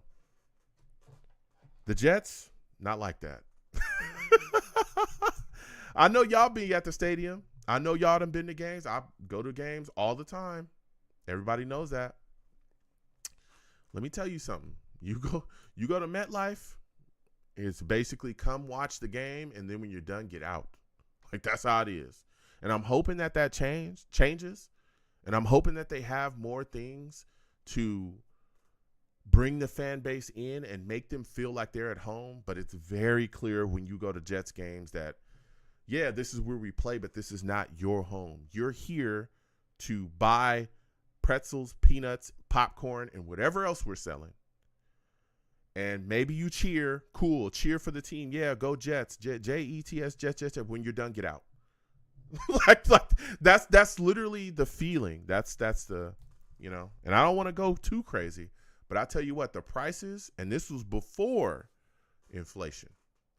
Jets, not like that. I know y'all be at the stadium. I know y'all done been to games. I go to games all the time. Everybody knows that. Let me tell you something. You go to MetLife, it's basically come watch the game, and then when you're done, get out. Like, that's how it is. And I'm hoping that changes, and I'm hoping that they have more things to bring the fan base in and make them feel like they're at home. But it's very clear when you go to Jets games that, yeah, this is where we play, but this is not your home. You're here to buy pretzels, peanuts, popcorn, and whatever else we're selling. And maybe you cheer, cool, cheer for the team. Yeah, go Jets, Jets, Jets. When you're done, get out. like that's literally the feeling. That's the, and I don't want to go too crazy, but I tell you what, the prices, and this was before inflation.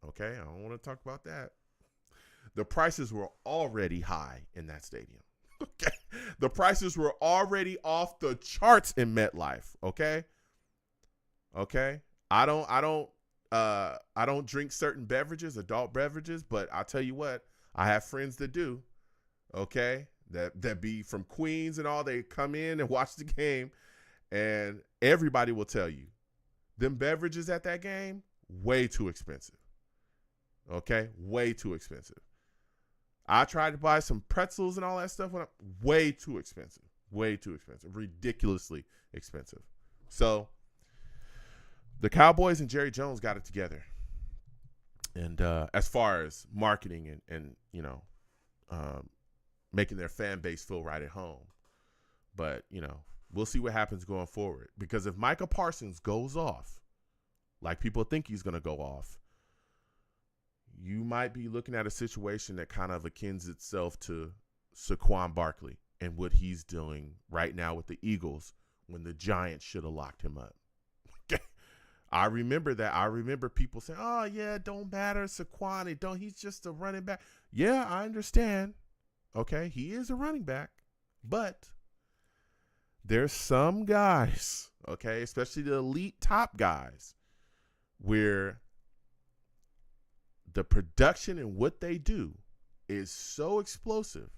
Okay, I don't want to talk about that. The prices were already high in that stadium. Okay, the prices were already off the charts in MetLife. Okay. I don't drink certain beverages, adult beverages, but I'll tell you what, I have friends that do. Okay, that be from Queens and all. They come in and watch the game, and everybody will tell you, them beverages at that game, way too expensive. Okay, way too expensive. I tried to buy some pretzels and all that stuff. Way too expensive. Way too expensive. Ridiculously expensive. So the Cowboys and Jerry Jones got it together. And as far as marketing and making their fan base feel right at home. But, we'll see what happens going forward. Because if Micah Parsons goes off, like people think he's going to go off, you might be looking at a situation that kind of akins itself to Saquon Barkley and what he's doing right now with the Eagles when the Giants should have locked him up. I remember that. I remember people saying, oh, yeah, it don't matter, Saquon. He's just a running back. Yeah, I understand. Okay, he is a running back. But there's some guys, okay, especially the elite top guys, where the production and what they do is so explosive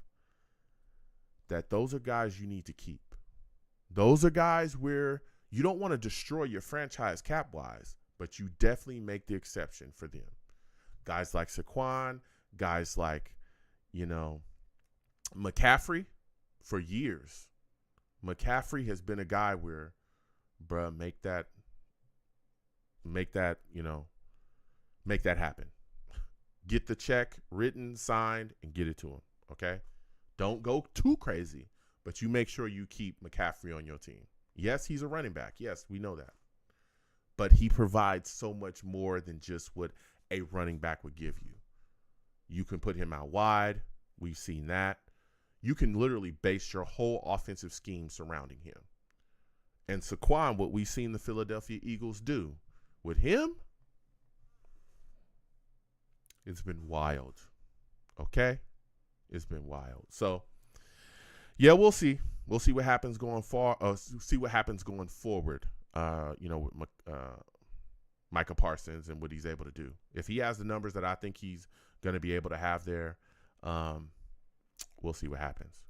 that those are guys you need to keep. Those are guys where you don't want to destroy your franchise cap-wise, but you definitely make the exception for them. Guys like Saquon, guys like, McCaffrey for years. McCaffrey has been a guy where, bruh, make that happen. Get the check written, signed, and get it to him, okay? Don't go too crazy, but you make sure you keep McCaffrey on your team. Yes, he's a running back. Yes, we know that. But he provides so much more than just what a running back would give you. You can put him out wide. We've seen that. You can literally base your whole offensive scheme surrounding him. And Saquon, what we've seen the Philadelphia Eagles do with him, it's been wild. Okay? It's been wild. So, yeah, we'll see. We'll see what happens going forward. With Micah Parsons and what he's able to do. If he has the numbers that I think he's going to be able to have there, we'll see what happens.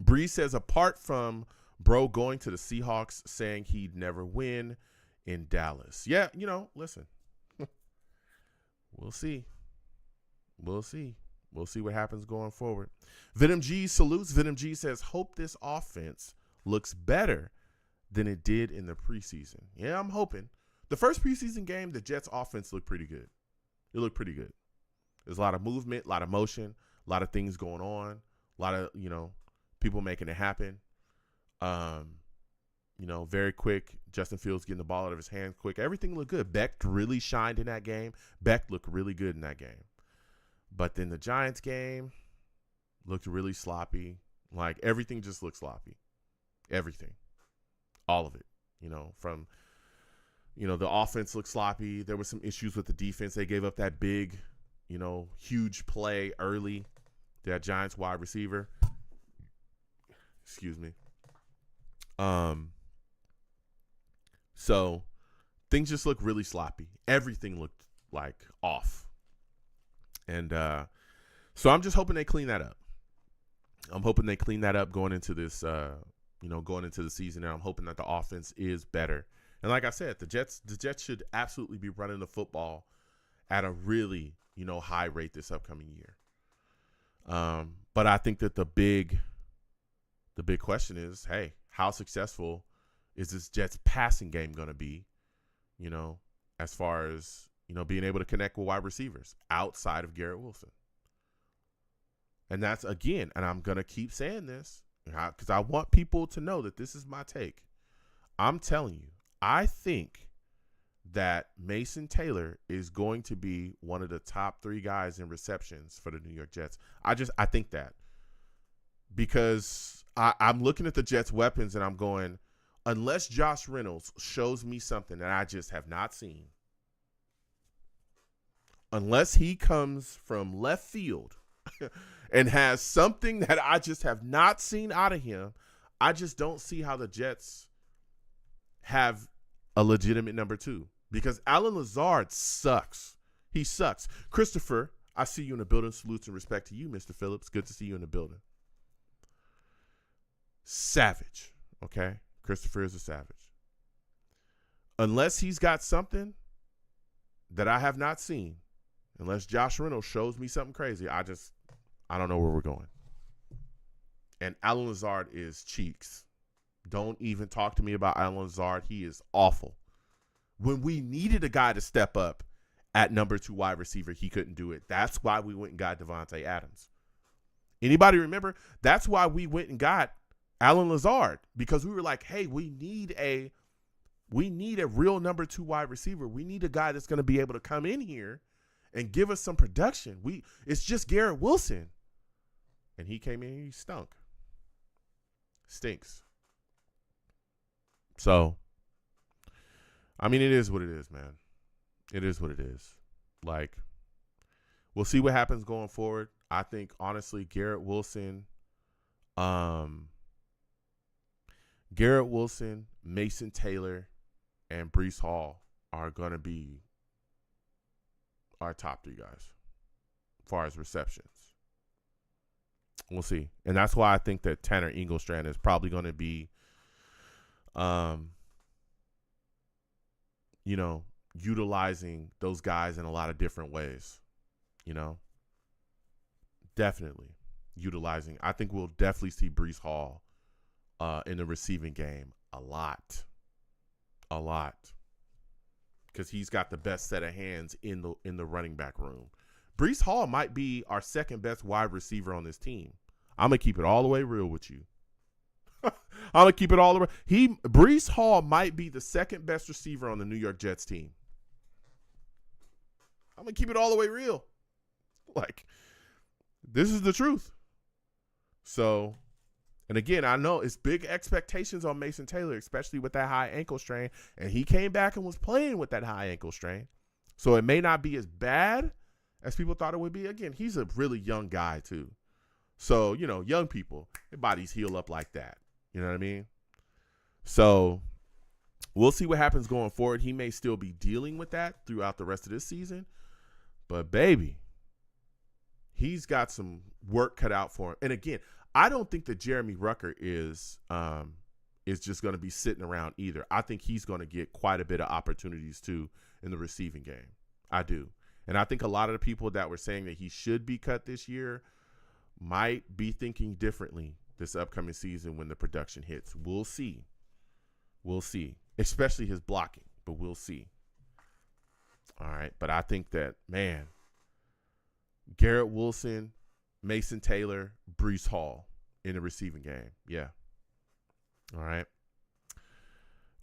Bree says, apart from bro going to the Seahawks saying he'd never win in Dallas. Yeah, listen. We'll see. We'll see what happens going forward. Venom G salutes. Venom G says, hope this offense looks better than it did in the preseason. Yeah, I'm hoping. The first preseason game, the Jets offense looked pretty good. It looked pretty good. There's a lot of movement, a lot of motion, a lot of things going on, a lot of, people making it happen. Very quick. Justin Fields getting the ball out of his hands quick. Everything looked good. Beck really shined in that game. Beck looked really good in that game. But then the Giants game looked really sloppy. Like, everything just looked sloppy. Everything. All of it. From, the offense looked sloppy. There were some issues with the defense. They gave up that big, huge play early. That Giants wide receiver. Excuse me. So things just look really sloppy. Everything looked like off. And so I'm just hoping they clean that up. I'm hoping they clean that up going into this, going into the season. And I'm hoping that the offense is better. And like I said, the Jets should absolutely be running the football at a really, high rate this upcoming year. But I think that the big question is, hey, how successful is this Jets passing game going to be, as far as, being able to connect with wide receivers outside of Garrett Wilson. And that's, again, and I'm going to keep saying this because I want people to know that this is my take. I'm telling you, I think that Mason Taylor is going to be one of the top 3 guys in receptions for the New York Jets. I think that because I'm looking at the Jets' weapons and I'm going, unless Josh Reynolds shows me something that I just have not seen, unless he comes from left field and has something that I just have not seen out of him, I just don't see how the Jets have a legitimate number 2 because Allen Lazard sucks. He sucks. Christopher, I see you in the building. Salutes and respect to you, Mr. Phillips. Good to see you in the building. Savage, okay? Christopher is a savage. Unless he's got something that I have not seen, unless Josh Reynolds shows me something crazy, I don't know where we're going. And Allen Lazard is cheeks. Don't even talk to me about Allen Lazard. He is awful. When we needed a guy to step up at number 2 wide receiver, he couldn't do it. That's why we went and got Devontae Adams. Anybody remember? That's why we went and got Allen Lazard, because we were like, hey, we need a real number 2 wide receiver. We need a guy that's going to be able to come in here and give us some production. It's just Garrett Wilson. And he came in, he stunk. Stinks. So, I mean, it is what it is, man. It is what it is. Like, we'll see what happens going forward. I think, honestly, Garrett Wilson, Mason Taylor, and Breece Hall are going to be our top 3 guys as far as receptions. We'll see. And that's why I think that Tanner Inglestrand is probably going to be, utilizing those guys in a lot of different ways, Definitely utilizing. I think we'll definitely see Breece Hall in the receiving game a lot, because he's got the best set of hands in the running back room. Breece Hall might be our second best wide receiver on this team. I'm gonna keep it all the way real with you. Breece Hall might be the second best receiver on the New York Jets team. I'm gonna keep it all the way real. Like, this is the truth. So, and again, I know it's big expectations on Mason Taylor, especially with that high ankle strain. And he came back and was playing with that high ankle strain. So it may not be as bad as people thought it would be. Again, he's a really young guy too. So, young people, their bodies heal up like that. You know what I mean? So we'll see what happens going forward. He may still be dealing with that throughout the rest of this season. But, baby, he's got some work cut out for him. And, again, I don't think that Jeremy Rucker is just going to be sitting around either. I think he's going to get quite a bit of opportunities, too, in the receiving game. I do. And I think a lot of the people that were saying that he should be cut this year might be thinking differently this upcoming season when the production hits. We'll see. We'll see. Especially his blocking, but we'll see. All right. But I think that, man, Garrett Wilson, Mason Taylor, Breece Hall in the receiving game. Yeah. All right.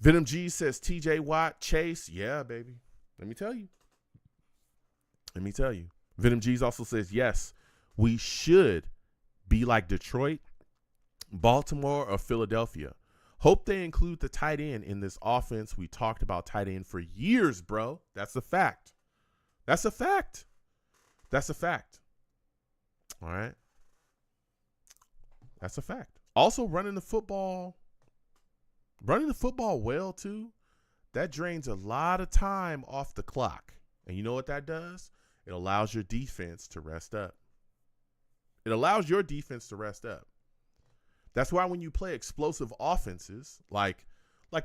Venom G says TJ Watt, Chase. Yeah, baby. Let me tell you. Venom G's also says, yes, we should be like Detroit, Baltimore, or Philadelphia. Hope they include the tight end in this offense. We talked about tight end for years, bro. That's a fact. That's a fact. All right. That's a fact. Also, running the football well, too, that drains a lot of time off the clock. And you know what that does? It allows your defense to rest up. That's why when you play explosive offenses, like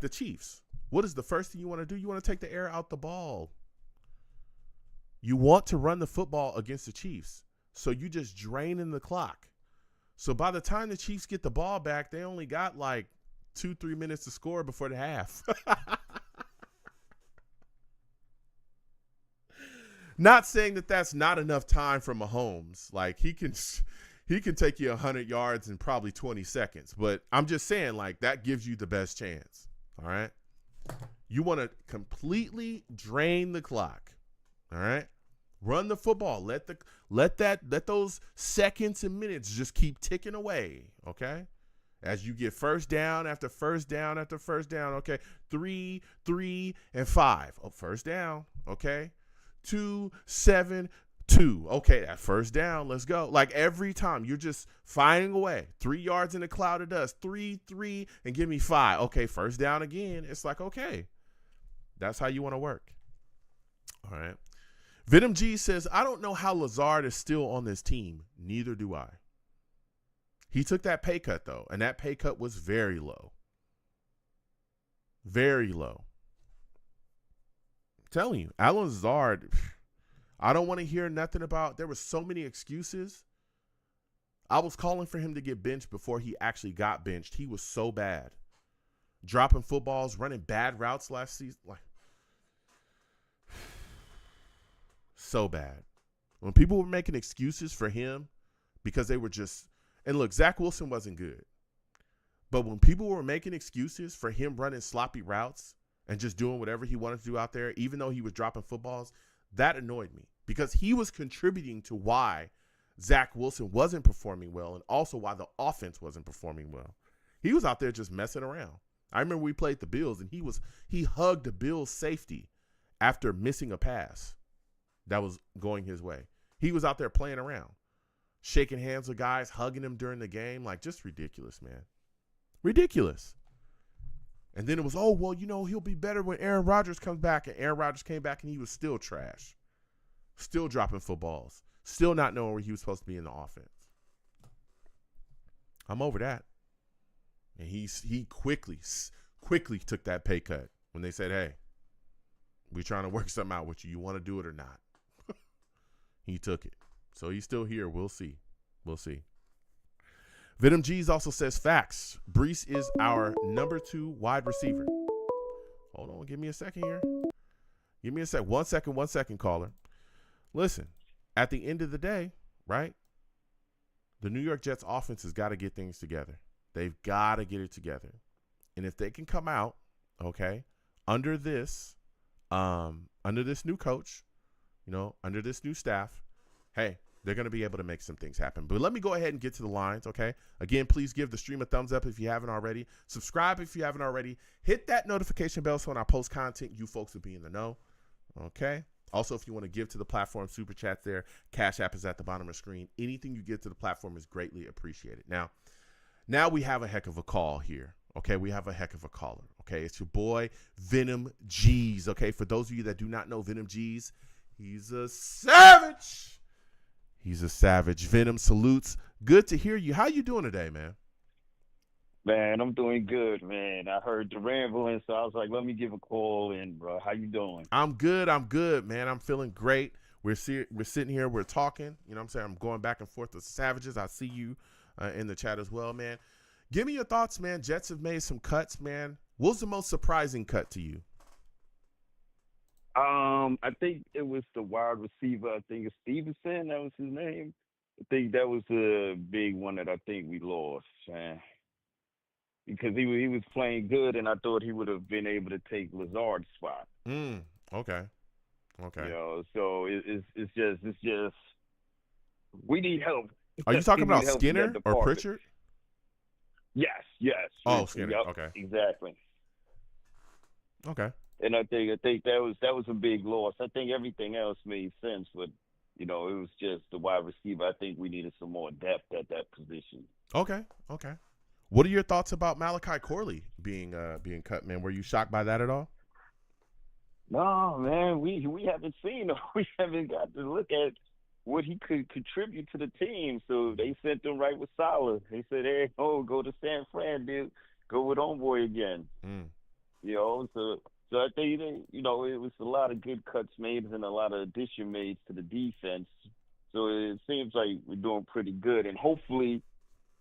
the Chiefs, what is the first thing you want to do? You want to take the air out the ball. You want to run the football against the Chiefs. So you just drain in the clock. So by the time the Chiefs get the ball back, they only got like 2-3 minutes to score before the half. Not saying that that's not enough time for Mahomes. Like, he can take you 100 yards in probably 20 seconds. But I'm just saying, like, that gives you the best chance. All right? You want to completely drain the clock. All right? Run the football. Let those seconds and minutes just keep ticking away. Okay? As you get first down after first down after first down. Okay? 3, and 5. Oh, first down. Okay? 2, 7, 2. Okay, that first down. Let's go. Like, every time you're just finding a way. 3 yards in a cloud of dust. 3, and give me 5. Okay, first down again. It's like, okay, that's how you want to work. All right. Venom G says, I don't know how Lazard is still on this team. Neither do I. He took that pay cut, though, and that pay cut was very low. Very low. I'm telling you, Alan Lazard, I don't want to hear nothing about. There were so many excuses. I was calling for him to get benched before he actually got benched. He was so bad. Dropping footballs, running bad routes last season. Like, so bad. When people were making excuses for him because they were just, and look, Zach Wilson wasn't good. But when people were making excuses for him running sloppy routes and just doing whatever he wanted to do out there, even though he was dropping footballs, that annoyed me because he was contributing to why Zach Wilson wasn't performing well and also why the offense wasn't performing well. He was out there just messing around. I remember we played the Bills and he hugged the Bills safety after missing a pass that was going his way. He was out there playing around, shaking hands with guys, hugging them during the game. Like, just ridiculous, man. Ridiculous. And then it was, oh, well, he'll be better when Aaron Rodgers comes back. And Aaron Rodgers came back and he was still trash. Still dropping footballs. Still not knowing where he was supposed to be in the offense. I'm over that. And he quickly took that pay cut when they said, hey, we're trying to work something out with you. You want to do it or not? He took it. So he's still here. We'll see. We'll see. Venom G's also says facts. Brees is our number 2 wide receiver. Hold on. Give me a second here. Give me a sec. 1 second, caller. Listen, at the end of the day, right, the New York Jets offense has got to get things together. They've got to get it together. And if they can come out, okay, under this new coach, under this new staff, hey, they're going to be able to make some things happen. But let me go ahead and get to the lines, okay? Again, please give the stream a thumbs up if you haven't already. Subscribe if you haven't already. Hit that notification bell so when I post content, you folks will be in the know, okay? Also, if you want to give to the platform, Super Chat's there. Cash App is at the bottom of the screen. Anything you give to the platform is greatly appreciated. Now we have a heck of a call here, okay? We have a heck of a caller, okay? It's your boy, Venom G's, okay? For those of you that do not know Venom G's, he's a savage. He's a savage. Venom salutes. Good to hear you. How you doing today, man? Man, I'm doing good, man. I heard the rambling, so I was like, let me give a call in, bro. How you doing? I'm good, man. I'm feeling great. We're sitting here. We're talking. You know what I'm saying? I'm going back and forth with Savages. I see you in the chat as well, man. Give me your thoughts, man. Jets have made some cuts, man. What was the most surprising cut to you? I think it was the wide receiver. I think it's Stevenson. That was his name. I think that was the big one that I think we lost, man. Because he was playing good, and I thought he would have been able to take Lazard's spot. Okay. So it's just we need help. Are you talking about Skinner or Pritchard? Yes. Oh, Skinner. Yep, okay. Exactly. Okay. And I think that was a big loss. I think everything else made sense, but it was just the wide receiver. I think we needed some more depth at that position. Okay. What are your thoughts about Malachi Corley being cut, man? Were you shocked by that at all? No, man. We haven't seen him. We haven't got to look at what he could contribute to the team. So they sent him right with Salah. They said, hey, go to San Fran, dude. Go with Homeboy again. So I think it was a lot of good cuts made and a lot of addition made to the defense. So it seems like we're doing pretty good, and hopefully,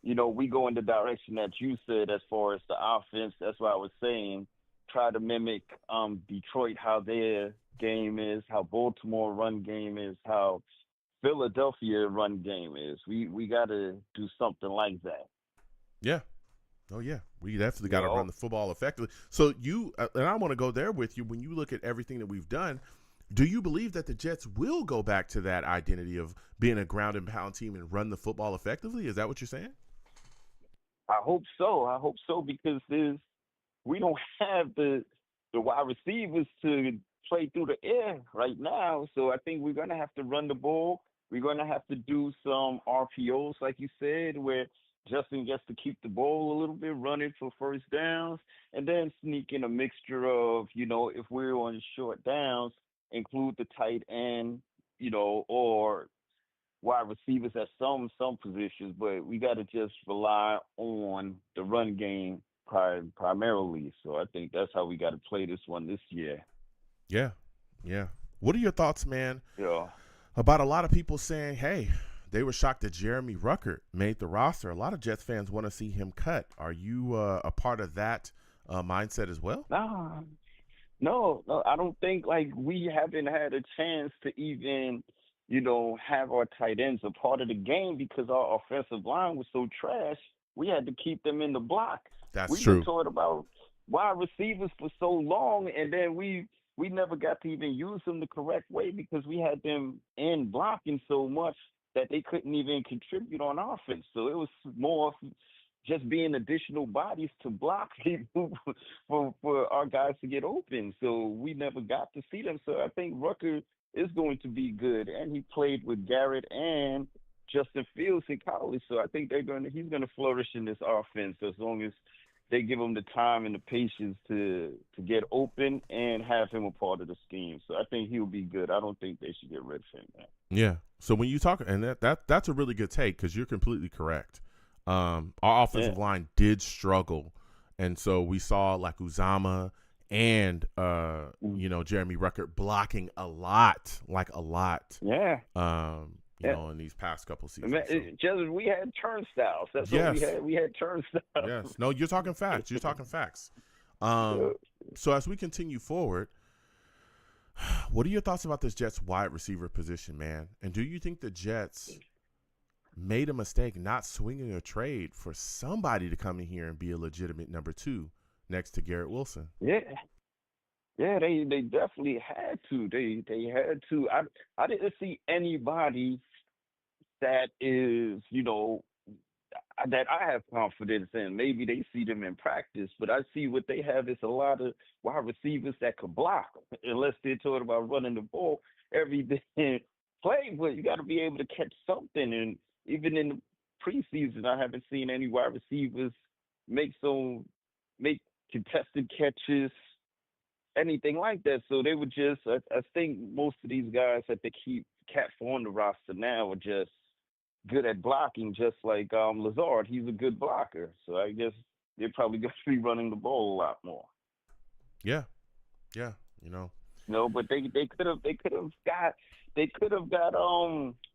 we go in the direction that you said as far as the offense. That's why I was saying try to mimic Detroit, how their game is, how Baltimore run game is, how Philadelphia run game is. We got to do something like that. Yeah. Oh, yeah. We definitely You got to run know, the football effectively. So and I want to go there with you. When you look at everything that we've done, do you believe that the Jets will go back to that identity of being a ground and pound team and run the football effectively? Is that what you're saying? I hope so. I hope so because we don't have the wide receivers to play through the air right now. So I think we're gonna have to run the ball. We're gonna have to do some RPOs, like you said, where Justin gets to keep the ball a little bit, running for first downs, and then sneak in a mixture of, if we're on short downs, include the tight end, or wide receivers at some positions, but we got to just rely on the run game primarily. So I think that's how we got to play this one this year. Yeah. Yeah. What are your thoughts, man, Yeah. about a lot of people saying, hey, they were shocked that Jeremy Ruckert made the roster? A lot of Jets fans want to see him cut. Are you a part of that mindset as well? Nah, no, I don't think like we haven't had a chance to even, have our tight ends a part of the game because our offensive line was so trash. We had to keep them in the block. That's We've been true. taught about wide receivers for so long, and then we never got to even use them the correct way because we had them in blocking so much that they couldn't even contribute on offense. So it was more just being additional bodies to block people for our guys to get open. So we never got to see them. So I think Rucker is going to be good, and he played with Garrett and Justin Fields in college. So I think he's gonna flourish in this offense as long as they give him the time and the patience to get open and have him a part of the scheme. So I think he'll be good. I don't think they should get rid of him, man. Yeah. So when you talk, and that's a really good take because you're completely correct. Our offensive Yeah. line did struggle, and so we saw like Uzama and Mm. Jeremy Ruckert blocking a lot, like a lot. Yeah. Yeah. In these past couple seasons. Man, So, just we had turnstiles. That's what we yes, had. We had turnstiles. yes. No, you're talking facts. You're talking facts. Yeah. So as we continue forward, what are your thoughts about this Jets wide receiver position, man? And do you think the Jets made a mistake not swinging a trade for somebody to come in here and be a legitimate number 2 next to Garrett Wilson? Yeah. Yeah, they definitely had to. They had to. I didn't see anybody that is, that I have confidence in. Maybe they see them in practice, but I see what they have is a lot of wide receivers that could block, unless they're talking about running the ball every day play. But you got to be able to catch something. And even in the preseason, I haven't seen any wide receivers make make contested catches, anything like that. So they would just, I think most of these guys that they keep on the roster now are just good at blocking, just like Lazard. He's a good blocker. So I guess they're probably going to be running the ball a lot more. Yeah, yeah. No, but they could have got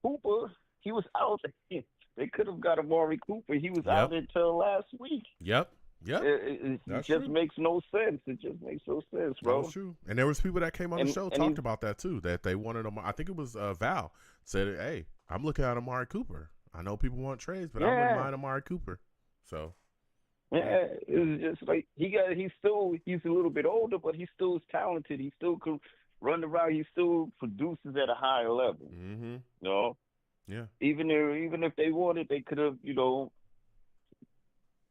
Cooper. He was out. They could have got Amari Cooper. He was out until last week. Yep. It That's just true. makes no sense. It just makes no sense, bro. That's true. And there was people that came on the show And talked about that too, that they wanted him. I think it was Val said, "Hey, I'm looking at Amari Cooper. I know people want trades, but I wouldn't mind Amari Cooper." So yeah, it's just like he's a little bit older, but he still is talented. He still can run the route. He still produces at a higher level. Mm-hmm. Yeah. Even if they wanted, they could have,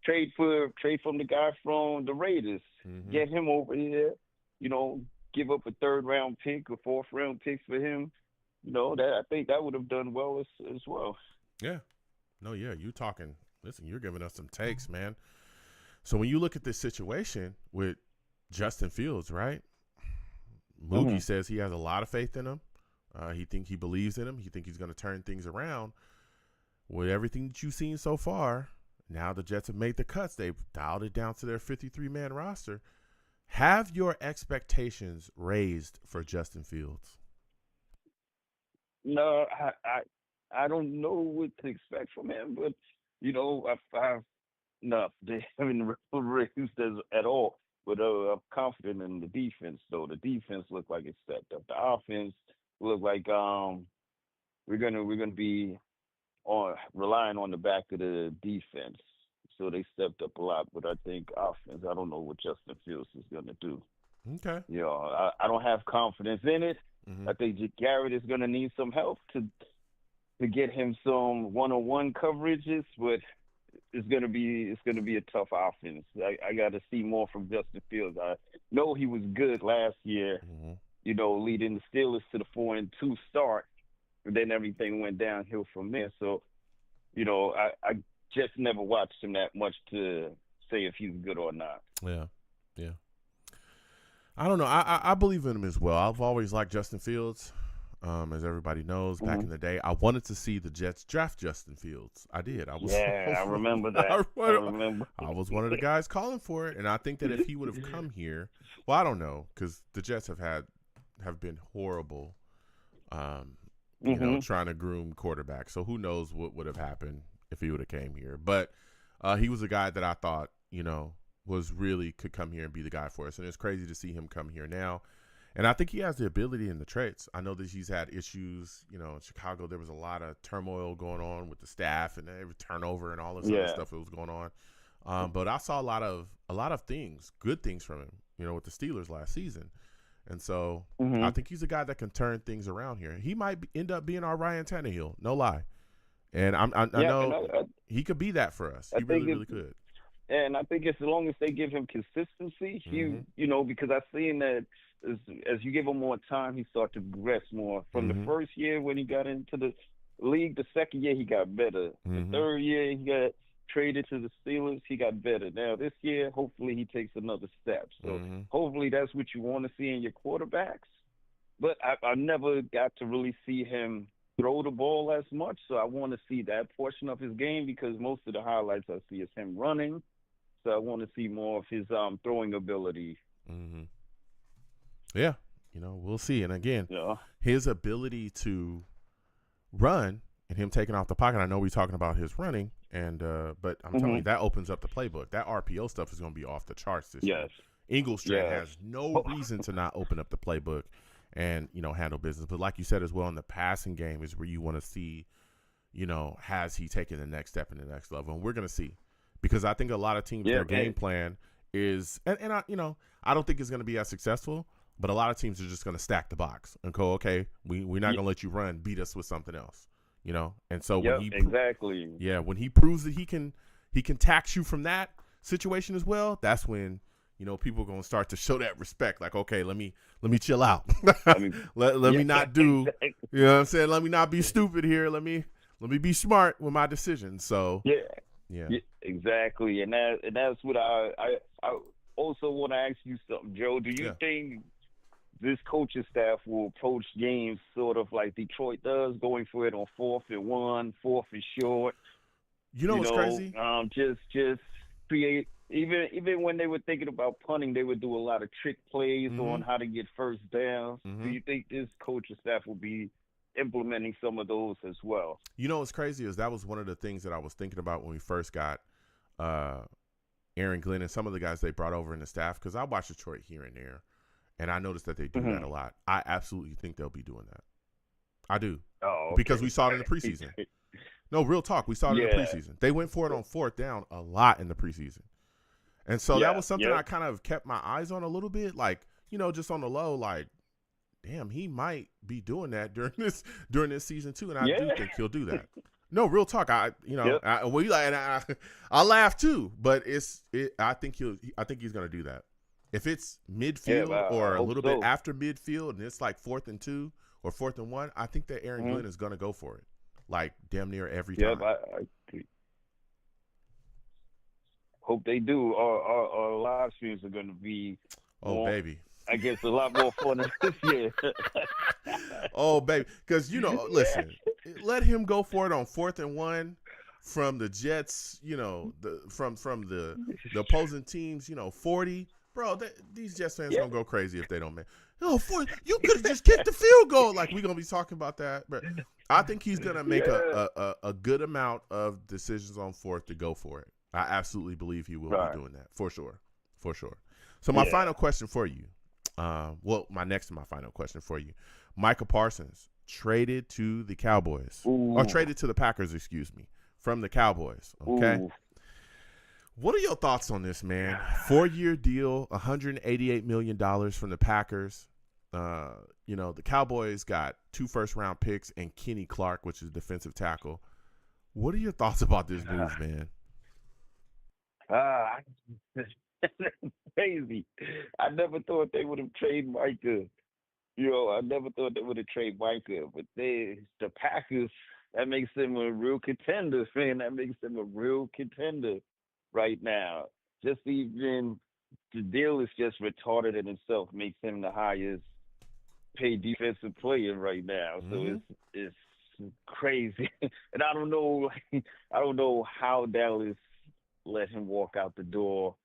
trade from the guy from the Raiders, get him over here, give up a 3rd round pick or 4th round pick for him. That I think that would have done well as well. Yeah. No, yeah, listen, you're giving us some takes, man. So when you look at this situation with Justin Fields, right? Moogie says he has a lot of faith in him. He believes in him. He thinks he's going to turn things around. With everything that you've seen so far, now the Jets have made the cuts. They've dialed it down to their 53-man roster. Have your expectations raised for Justin Fields? No, I don't know what to expect from him, but I've no, they haven't raised us at all. But I'm confident in the defense, though. The defense looked like it stepped up. The offense looked like we're gonna be on relying on the back of the defense. So they stepped up a lot. But I think offense, I don't know what Justin Fields is gonna do. Okay. I don't have confidence in it. Hmm. I think Garrett is gonna need some help to get him some one-on-one coverages, but it's gonna be a tough offense. I got to see more from Justin Fields. I know he was good last year, Hmm. leading the Steelers to the 4-2 start, and then everything went downhill from there. So I just never watched him that much to say if he's good or not. Yeah. Yeah. I don't know. I believe in him as well. I've always liked Justin Fields. As everybody knows, back in the day, I wanted to see the Jets draft Justin Fields. I did. I remember that. I remember. I was one of the guys calling for it, and I think that if he would have come here, well, I don't know, because the Jets have been horrible, trying to groom quarterbacks. So who knows what would have happened if he would have came here? But he was a guy that I thought, was really could come here and be the guy for us, and it's crazy to see him come here now. And I think he has the ability and the traits. I know that he's had issues. In Chicago, there was a lot of turmoil going on with the staff and every turnover and all this other stuff that was going on. But I saw a lot of things, good things from him, with the Steelers last season. And so I think he's a guy that can turn things around here. He might end up being our Ryan Tannehill, no lie. And I know he could be that for us. He really could. And I think as long as they give him consistency, because I've seen that as you give him more time, he starts to progress more. From the first year when he got into the league, the second year he got better. The third year he got traded to the Steelers, he got better. Now this year, hopefully he takes another step. So hopefully that's what you want to see in your quarterbacks. But I never got to really see him throw the ball as much, so I want to see that portion of his game because most of the highlights I see is him running. So I want to see more of his throwing ability. Yeah, we'll see. And again, his ability to run and him taking off the pocket. I know we're talking about his running, and but I'm telling you that opens up the playbook. That RPO stuff is going to be off the charts this year. Inglestrand has no reason to not open up the playbook and handle business. But like you said as well, in the passing game is where you want to see, has he taken the next step in the next level, and we're going to see. Because I think a lot of teams, their game plan is, and I don't think it's going to be as successful, but a lot of teams are just going to stack the box and go, okay, we're not going to let you run, beat us with something else, And so when when he proves that he can tax you from that situation as well, that's when people are going to start to show that respect. Like, okay, let me chill out. let me not do, you know what I'm saying? Let me not be stupid here. Let me be smart with my decisions. So yeah, exactly, and that's what I also want to ask you something, Joe. Do you think this coaching staff will approach games sort of like Detroit does, going for it on 4th and 1, 4th and short? What's crazy? Just create. Even when they were thinking about punting, they would do a lot of trick plays on how to get first downs. Do you think this coaching staff will be implementing some of those as well? What's crazy is that was one of the things that I was thinking about when we first got Aaron Glenn and some of the guys they brought over in the staff, because I watch Detroit here and there, and I noticed that they do that a lot. I absolutely think they'll be doing that. I do. Oh, okay. Because we saw it in the preseason. No, real talk. We saw it in the preseason. They went for it on 4th down a lot in the preseason. And so that was something I kind of kept my eyes on a little bit, like, just on the low, like, damn, he might be doing that during this season too, and I do think he'll do that. No, real talk. I laugh too, but I think he's gonna do that. If it's midfield or a little bit after midfield, and it's like 4th and 2 or 4th and 1, I think that Aaron Glenn is gonna go for it, like damn near every time. I hope they do. Our live streams are gonna be. Baby. I guess a lot more fun this year. Oh, baby. Because, listen, let him go for it on 4th and 1 from the Jets, from the opposing teams, 40. bro, these Jets fans Yeah. gonna go crazy if they don't make. Oh, you could have just kicked the field goal. Like we gonna be talking about that, but I think he's gonna make Yeah. a good amount of decisions on fourth to go for it. I absolutely believe he will Right. be doing that for sure. So my Yeah. final question for you, my final question for you, Micah Parsons traded to the Cowboys or Ooh. traded to the Packers, excuse me, from the Cowboys. Okay. Ooh. What are your thoughts on this, man? 4-year deal, $188 million from the Packers. The Cowboys got 2 first-round picks and Kenny Clark, which is defensive tackle. What are your thoughts about this move, man? Crazy. I never thought they would have traded Micah. I never thought they would have traded Micah. But the Packers, that makes them a real contender, man. That makes them a real contender right now. Just even the deal is just retarded in itself, makes him the highest paid defensive player right now. Mm-hmm. So it's crazy. And I don't know how Dallas let him walk out the door.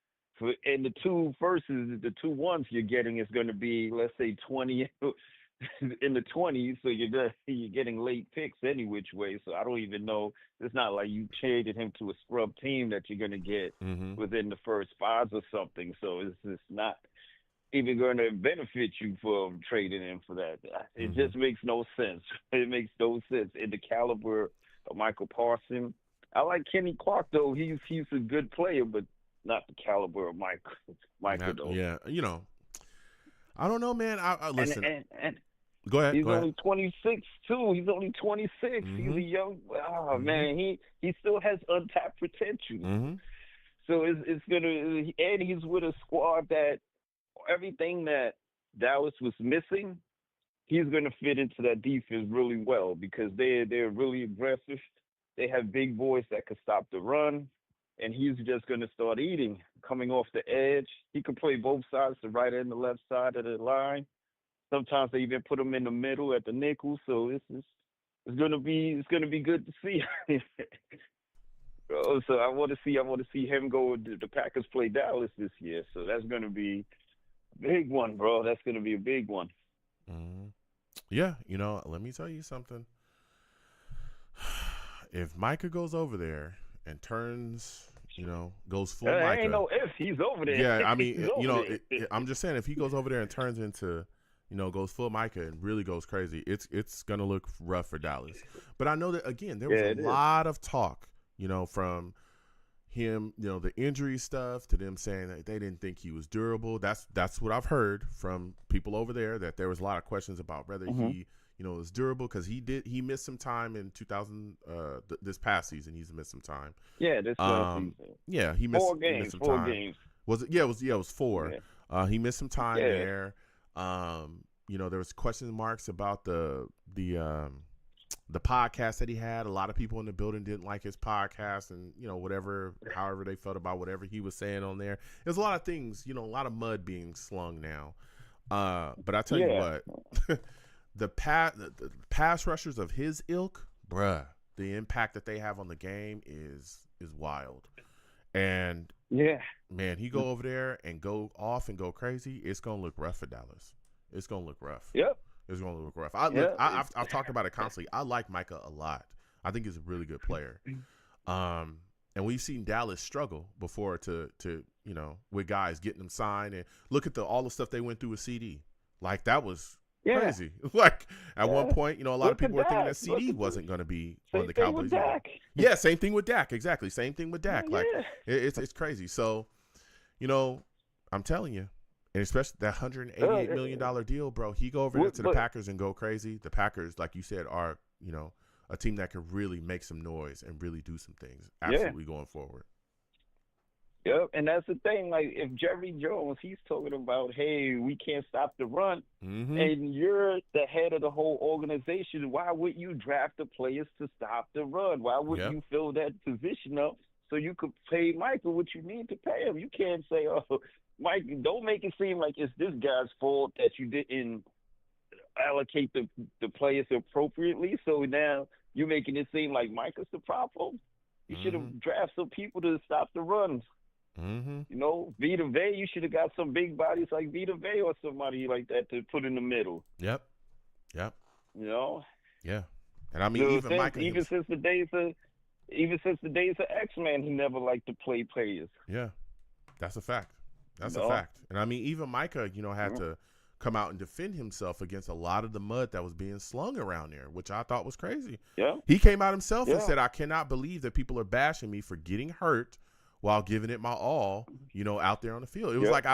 And the the 2 ones you're getting is going to be, let's say, 20 in the 20s. So you're getting late picks any which way. So I don't even know. It's not like you traded him to a scrub team that you're going to get within the first 5 or something. So it's not even going to benefit you for trading him for that. It just makes no sense. It makes no sense. In the caliber of Michael Parsons, I like Kenny Clark though. He's a good player, but not the caliber of Micah though. Yeah, I don't know, man. I listen. And go ahead. he's go only ahead. 26 too. He's only 26. He's a young. Man, he still has untapped potential. So it's gonna, and he's with a squad that everything that Dallas was missing, he's gonna fit into that defense really well because they're really aggressive. They have big boys that can stop the run, and he's just gonna start eating, coming off the edge. He can play both sides, the right and the left side of the line. Sometimes they even put him in the middle at the nickel. So it's gonna be good to see. So I want to see him go. The Packers play Dallas this year, so that's gonna be a big one, bro. That's gonna be a big one. Yeah, let me tell you something. If Micah goes over there and turns, goes full Micah. Ain't no if he's over there. Yeah, I mean, I'm just saying if he goes over there and turns into, goes full Micah and really goes crazy, it's gonna look rough for Dallas. But I know that again, there was a lot of talk, from him, the injury stuff to them saying that they didn't think he was durable. That's what I've heard from people over there, that there was a lot of questions about whether he, was durable because he missed some time in 2000 this past season. He's missed some time. Yeah, this last season. Yeah, he missed 4 games. He missed some 4 time. games. Was it? Yeah, it was 4. Yeah. He missed some time there. There was question marks about the podcast that he had. A lot of people in the building didn't like his podcast, and however they felt about whatever he was saying on there. There's a lot of things, a lot of mud being slung now. But I tell you what, the pass rushers of his ilk, bruh, the impact that they have on the game is wild. And man, he go over there and go off and go crazy. It's gonna look rough for Dallas. It's gonna look rough. Yep. It's gonna look rough. I've talked about it constantly. I like Micah a lot. I think he's a really good player. And we've seen Dallas struggle before to with guys getting them signed, and look at all the stuff they went through with CD. Like that was crazy. Like at one point, a lot of people were thinking that CD wasn't going to be on the Cowboys. Yeah, same thing with Dak. Exactly, same thing with Dak. Like it's crazy. So, I'm telling you, and especially that $188 million deal, bro. He go over there to the Packers and go crazy. The Packers, like you said, are a team that could really make some noise and really do some things. Absolutely going forward. Yep, and that's the thing. Like, if Jerry Jones, he's talking about, hey, we can't stop the run, and you're the head of the whole organization, why would you draft the players to stop the run? Why would you fill that position up so you could pay Michael what you need to pay him? You can't say, oh, Mike, don't make it seem like it's this guy's fault that you didn't allocate the players appropriately. So now you're making it seem like Mike is the problem. You should have drafted some people to stop the runs. Mm-hmm. You know, Vita Vey, you should have got some big bodies like Vita Vey or somebody like that to put in the middle. Yep. Yep. You know, Yeah. And I mean, no, even Micah even since the days of X-Men, he never liked to play players. yeah, that's a fact. That's You a know? fact. And I mean, even Micah, had to come out and defend himself against a lot of the mud that was being slung around there, which I thought was crazy. Yeah. He came out himself and Yeah. said, I cannot believe that people are bashing me for getting hurt while giving it my all, out there on the field. It was like,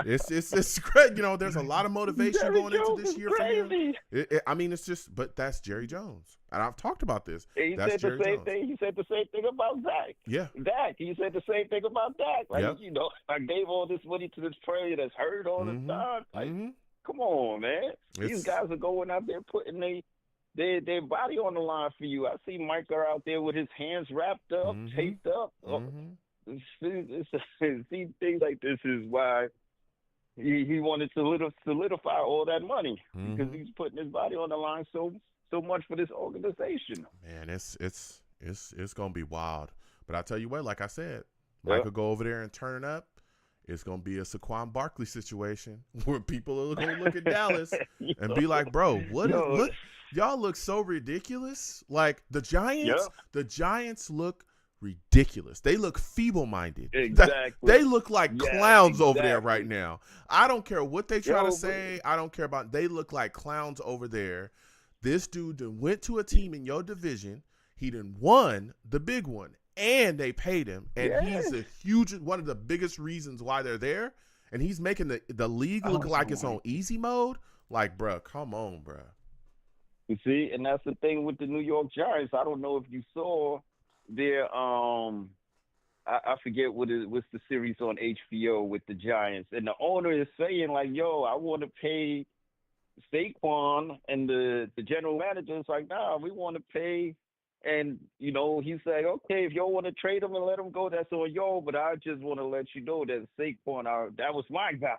it's great. There's a lot of motivation Jerry going Jones into this is year for him. crazy. I mean, it's just, but that's Jerry Jones. And I've talked about this. He That's said Jerry the same Jones. thing. He said the same thing about Dak. Yeah. Dak. He said the same thing about Dak. Like, Yep. I gave all this money to this player that's hurt all the time. Like, come on, man. These guys are going out there putting their body on the line for you. I see Micah out there with his hands wrapped up, taped up. See, things like this is why he wanted to solidify all that money because he's putting his body on the line so much for this organization. Man, it's gonna be wild. But I tell you what, like I said, Micah go over there and turn it up. It's gonna be a Saquon Barkley situation where people are gonna look at Dallas and be like, "Bro, look, y'all look so ridiculous." Like the Giants look ridiculous. They look feeble-minded. Exactly. They look like clowns over there right now. I don't care what they try to say. I don't care about. They look like clowns over there. This dude done went to a team in your division. He done won the big one, and they paid him. And he's one of the biggest reasons why they're there. And he's making the league look like it's on easy mode. Like, bruh, come on, bruh. You see, and that's the thing with the New York Giants. I don't know if you saw their I forget what's the series on HBO with the Giants, and the owner is saying like, "Yo, I want to pay Saquon," and the general manager is like, "Nah, we want to pay." And he's like, "Okay, if y'all want to trade him and let him go, that's on y'all. But I just want to let you know that Saquon, that was my guy."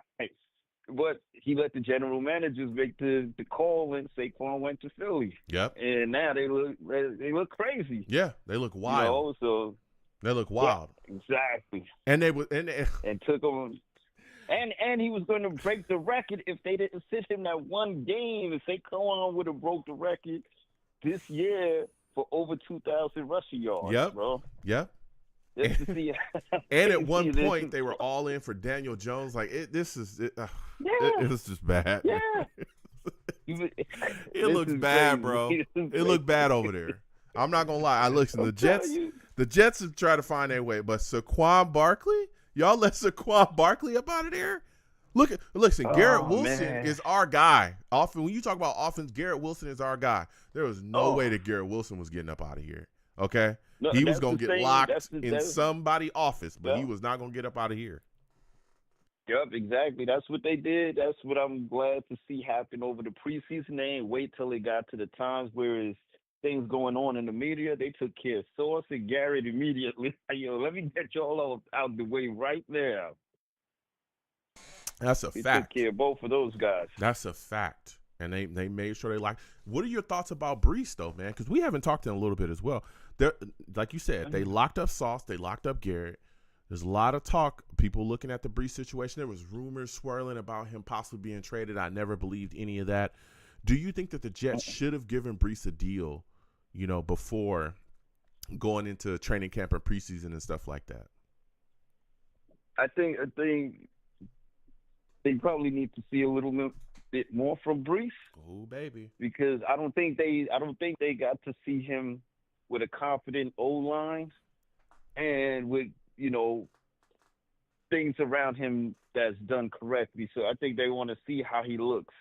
But he let the general managers make the call, and Saquon went to Philly. Yep. And now they look crazy. Yeah, they look wild. So they look wild. Yeah, exactly. And they took him. And he was going to break the record if they didn't sit him that one game. If Saquon would have broke the record this year for over 2,000 rushing yards, bro. Yep. Just to see. And at one point, they were all in for Daniel Jones. Like, it was just bad. Yeah. It looks bad, bro. It looked bad over there. I'm not going to lie. The Jets have tried to find their way. But Saquon Barkley? Y'all let Saquon Barkley up out of there? Listen, Garrett Wilson is our guy. Often, when you talk about offense, Garrett Wilson is our guy. There was no way that Garrett Wilson was getting up out of here. Okay? No, he was going to get locked in somebody's office, but he was not going to get up out of here. Yep, exactly. That's what they did. That's what I'm glad to see happen over the preseason. They ain't wait till it got to the times where it's things going on in the media. They took care of Sauce and Garrett immediately. Yo, let me get y'all out the way right now. That's a fact. They took care of both of those guys. That's a fact. And they made sure they like. What are your thoughts about Brees, though, man? Because we haven't talked in a little bit as well. Like you said, they locked up Sauce. They locked up Garrett. There's a lot of talk, people looking at the Brees situation. There was rumors swirling about him possibly being traded. I never believed any of that. Do you think that the Jets should have given Brees a deal, before going into training camp and preseason and stuff like that? I think they probably need to see a little bit more from Brees. Oh, baby. Because I don't think they got to see him with a confident O-line and with, things around him that's done correctly. So I think they want to see how he looks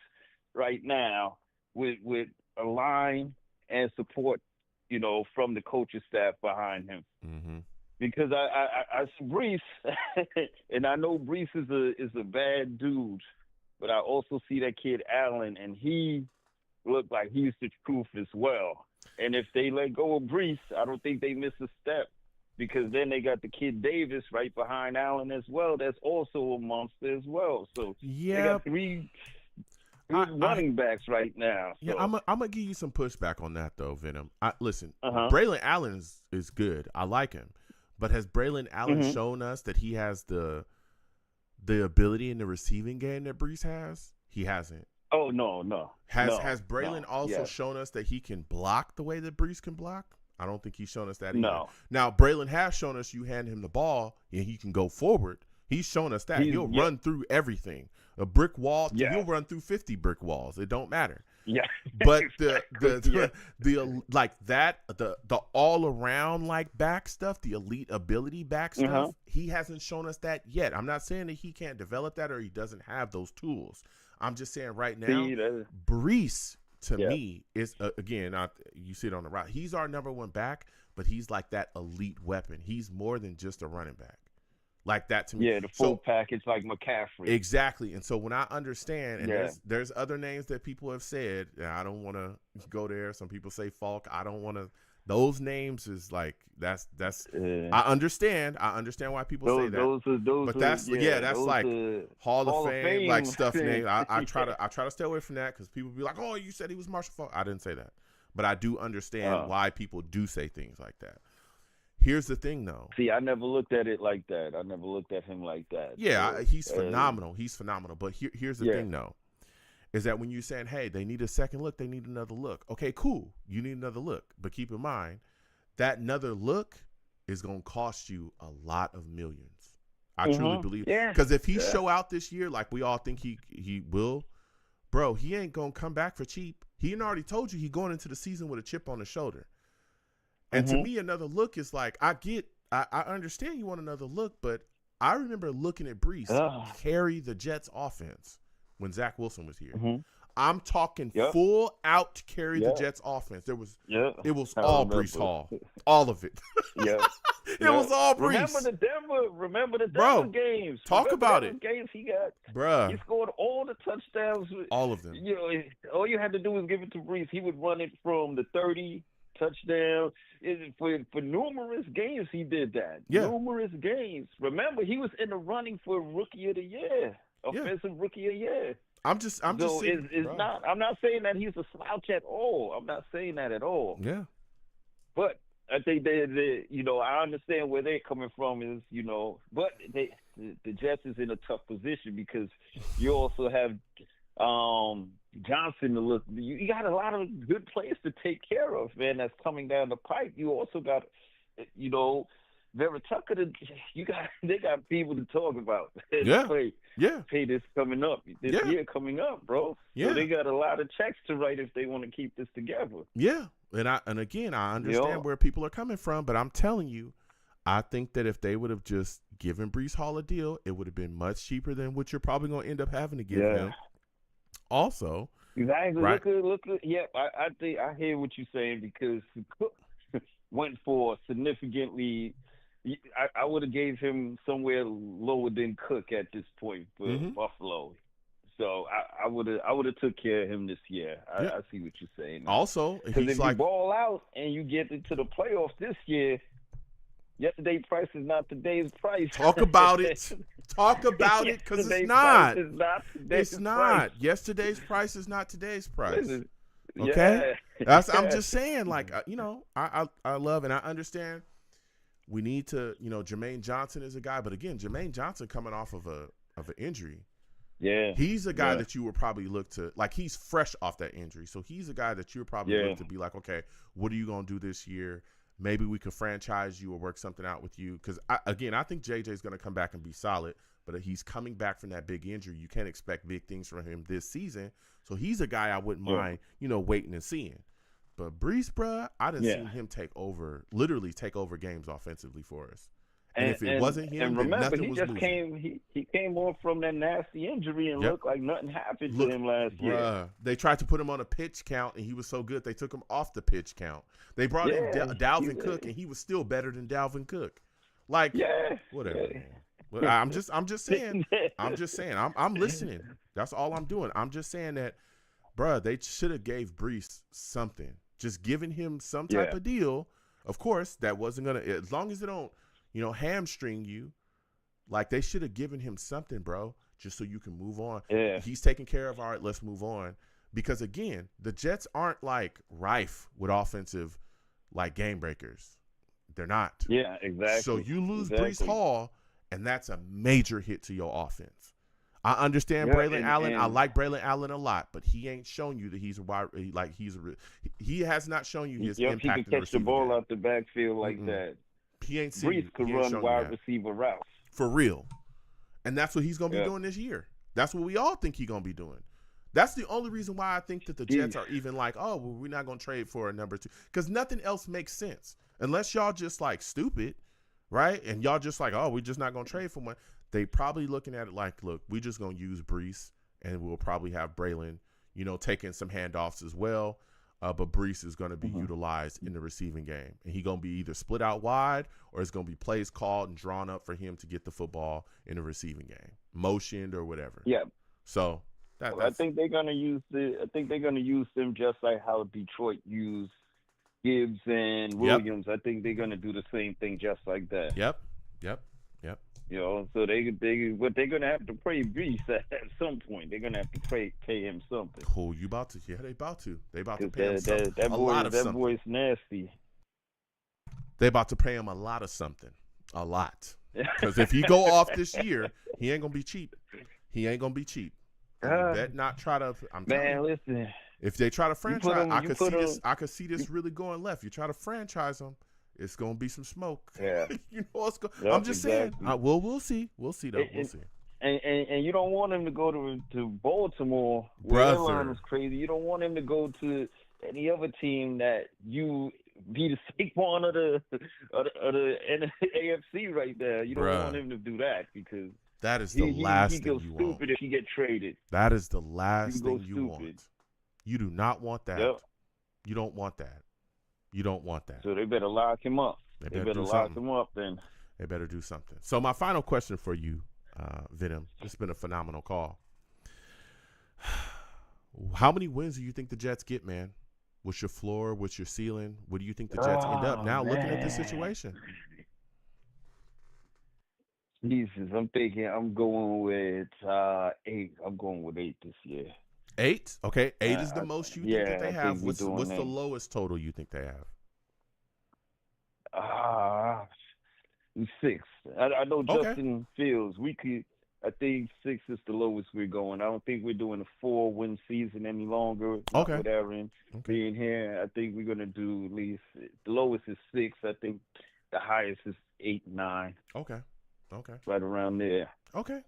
right now with a line and support, from the coaching staff behind him. Mm-hmm. Because I see Brees, and I know Brees is a bad dude, but I also see that kid Allen, and he looked like he's the truth as well. And if they let go of Brees, I don't think they miss a step, because then they got the kid Davis right behind Allen as well. That's also a monster as well. So they got three running backs right now. So. Yeah, I'm gonna give you some pushback on that though, Venom. Listen, Braylon Allen is good. I like him, But has Braylon Allen shown us that he has the ability in the receiving game that Brees has? He hasn't. Oh no. Has Braylon also shown us that he can block the way that Brees can block? I don't think he's shown us that either. No. Now, Braylon has shown us you hand him the ball and he can go forward. He's shown us that. He'll run through everything. A brick wall, he'll run through 50 brick walls. It don't matter. Yeah. But the all around like back stuff, the elite ability back stuff, he hasn't shown us that yet. I'm not saying that he can't develop that or he doesn't have those tools. I'm just saying right now, Brees to me is again, you see it on the right. He's our number one back, but he's like that elite weapon. He's more than just a running back. Like that to me. Yeah, the full package like McCaffrey. Exactly. And so when I understand, and there's other names that people have said, and I don't want to go there. Some people say Falk. I don't want to. Those names is like that's. I understand. I understand why people say that. But that's like Hall of Fame like stuff. Name. I try to stay away from that because people be like, oh, you said he was Marshall Falk. I didn't say that, but I do understand why people do say things like that. Here's the thing, though. See, I never looked at it like that. I never looked at him like that. Yeah, he's phenomenal. He's phenomenal. But here's the thing, though, is that when you're saying, hey, they need a second look, they need another look. Okay, cool. You need another look. But keep in mind, that another look is going to cost you a lot of millions. I truly believe. Yeah. Because if he show out this year like we all think he will, bro, he ain't going to come back for cheap. He already told you he going into the season with a chip on his shoulder. And to me, another look is like, I understand you want another look, but I remember looking at Brees carry the Jets offense when Zach Wilson was here. I'm talking full out carry the Jets offense. It was all Brees Hall. All of it. It was all Brees. Remember the Denver games. Talk about it. Games he got. Bruh. He scored all the touchdowns. All of them. You know, all you had to do was give it to Brees. He would run it from the 30 touchdown. For numerous games he did that. Numerous games. Remember, he was in the running for Rookie of the Year, Offensive Rookie of the Year. I'm just saying, I'm not saying that he's a slouch at all. I'm not saying that at all. Yeah. But I think they I understand where they're coming from is, but the Jets is in a tough position because you also have Johnson to look. You got a lot of good players to take care of, man. That's coming down the pipe. You also got, Vera Tucker. They got people to talk about. Pay this coming up. This year coming up, bro. Yeah. So they got a lot of checks to write if they want to keep this together. Yeah, and again, I understand where people are coming from, but I'm telling you, I think that if they would have just given Brees Hall a deal, it would have been much cheaper than what you're probably going to end up having to give him. Also, exactly. Right? Look. Yeah, I think I hear what you're saying because Cook went for significantly. I would have gave him somewhere lower than Cook at this point for Buffalo. So I would have took care of him this year. I see what you're saying. Also, because if you ball out and you get into the playoffs this year, yesterday's price is not today's price. Talk about it. Talk about it, because it's not. It's not. Price. Yesterday's price is not today's price. Okay? I'm just saying, like, I love and I understand we need to, Jermaine Johnson is a guy, but again, Jermaine Johnson coming off of an injury. Yeah. He's a guy that you would probably look to, like, he's fresh off that injury. So he's a guy that you would probably look to be like, okay, what are you going to do this year? Maybe we could franchise you or work something out with you. Because, I think JJ is going to come back and be solid, but he's coming back from that big injury. You can't expect big things from him this season. So he's a guy I wouldn't mind, waiting and seeing. But Brees, bruh, I done seen him literally take over games offensively for us. And if it wasn't him, and remember, then nothing was moving. He came off from that nasty injury and looked like nothing happened to him last year. They tried to put him on a pitch count, and he was so good they took him off the pitch count. They brought in Dalvin Cook, and he was still better than Dalvin Cook. Like, whatever. Man. I'm just saying. I'm listening. That's all I'm doing. I'm just saying that, bruh, they should have gave Brees something. Just giving him some type of deal. Of course, that wasn't gonna. As long as it don't, hamstring you. Like, they should have given him something, bro, just so you can move on. Yeah. He's taken care of. All right, let's move on. Because, again, the Jets aren't, like, rife with offensive, like, game breakers. They're not. Yeah, exactly. So you lose Breece Hall, and that's a major hit to your offense. I understand Braylon Allen. I like Braylon Allen a lot, but he ain't shown you that he's a wide. He has not shown you his impact. He can in the catch the ball game. out the backfield like that. He ain't seen. Breece could run wide receiver routes for real, and that's what he's gonna be doing this year. That's what we all think he's gonna be doing. That's the only reason why I think that the Jets are even like, oh, well, we're not gonna trade for a number 2, because nothing else makes sense unless y'all just like stupid, right? And y'all just like, oh, we're just not gonna trade for one. They probably looking at it like, look, we just gonna use Breece, and we'll probably have Braylon, taking some handoffs as well. But Breece is gonna be utilized in the receiving game, and he gonna be either split out wide or it's gonna be plays called and drawn up for him to get the football in the receiving game, motioned or whatever. Yeah. So I think they're gonna use them just like how Detroit used Gibbs and Williams. I think they're gonna do the same thing just like that. Yep. So but they're gonna have to pay Breece at some point. They're gonna have to pay him something. Oh, you about to? Yeah, they about to. They about to pay him that boy's nasty. They about to pay him a lot of something, a lot. Because if he go off this year, he ain't gonna be cheap. He ain't gonna be cheap. You bet not try to. Listen. If they try to franchise, I could see this really going left. You try to franchise him, it's gonna be some smoke. Yeah. I'm just saying. We'll see. We'll see though. We'll see. And you don't want him to go to Baltimore where their line is crazy. You don't want him to go to any other team that you be the Saquon of the AFC right there. You don't want him to do that because that is the last thing you want. He goes stupid if he get traded. That is the last thing you want. You do not want that. Yep. You don't want that. You don't want that. So they better lock him up. They better lock him up then. They better do something. So my final question for you, Venom, this has been a phenomenal call. How many wins do you think the Jets get, man? What's your floor? What's your ceiling? What do you think the Jets end up now looking at this situation? Jesus, I'm thinking I'm going with 8. I'm going with 8 this year. 8? Okay, 8 is the most you think that they have. What's the lowest total you think they have? 6. I know Justin Fields. I think 6 is the lowest we're going. I don't think we're doing a 4-win season any longer. Okay. With Aaron being here, I think we're gonna do at least the lowest is 6. I think the highest is 8, 9. Okay. Right around there. Okay.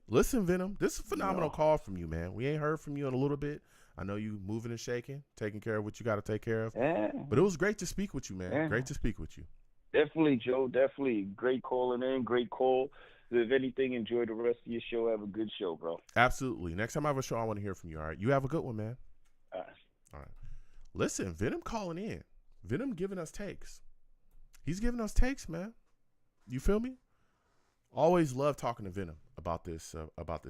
Listen, Venom, this is a phenomenal call from you, man. We ain't heard from you in a little bit. I know you moving and shaking, taking care of what you got to take care of. Yeah. But it was great to speak with you, man. Yeah. Great to speak with you. Definitely, Joe. Definitely. Great calling in. Great call. If anything, enjoy the rest of your show. Have a good show, bro. Absolutely. Next time I have a show, I want to hear from you, all right? You have a good one, man. All right. Listen, Venom calling in. Venom giving us takes. He's giving us takes, man. You feel me? Always love talking to Venom about this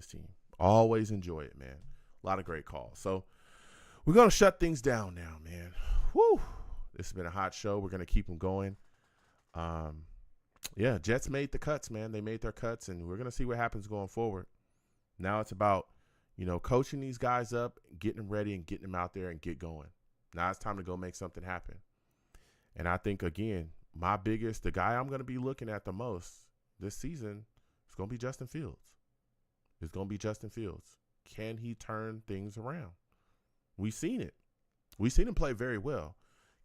team. Always enjoy it, man. A lot of great calls. So we're going to shut things down now, man. Woo. This has been a hot show. We're going to keep them going. Jets made the cuts, man. They made their cuts, and we're going to see what happens going forward. Now it's about, coaching these guys up, getting them ready, and getting them out there and get going. Now it's time to go make something happen. And I think, again, the guy I'm going to be looking at the most this season is going to be Justin Fields. It's going to be Justin Fields. Can he turn things around? We've seen it. We've seen him play very well.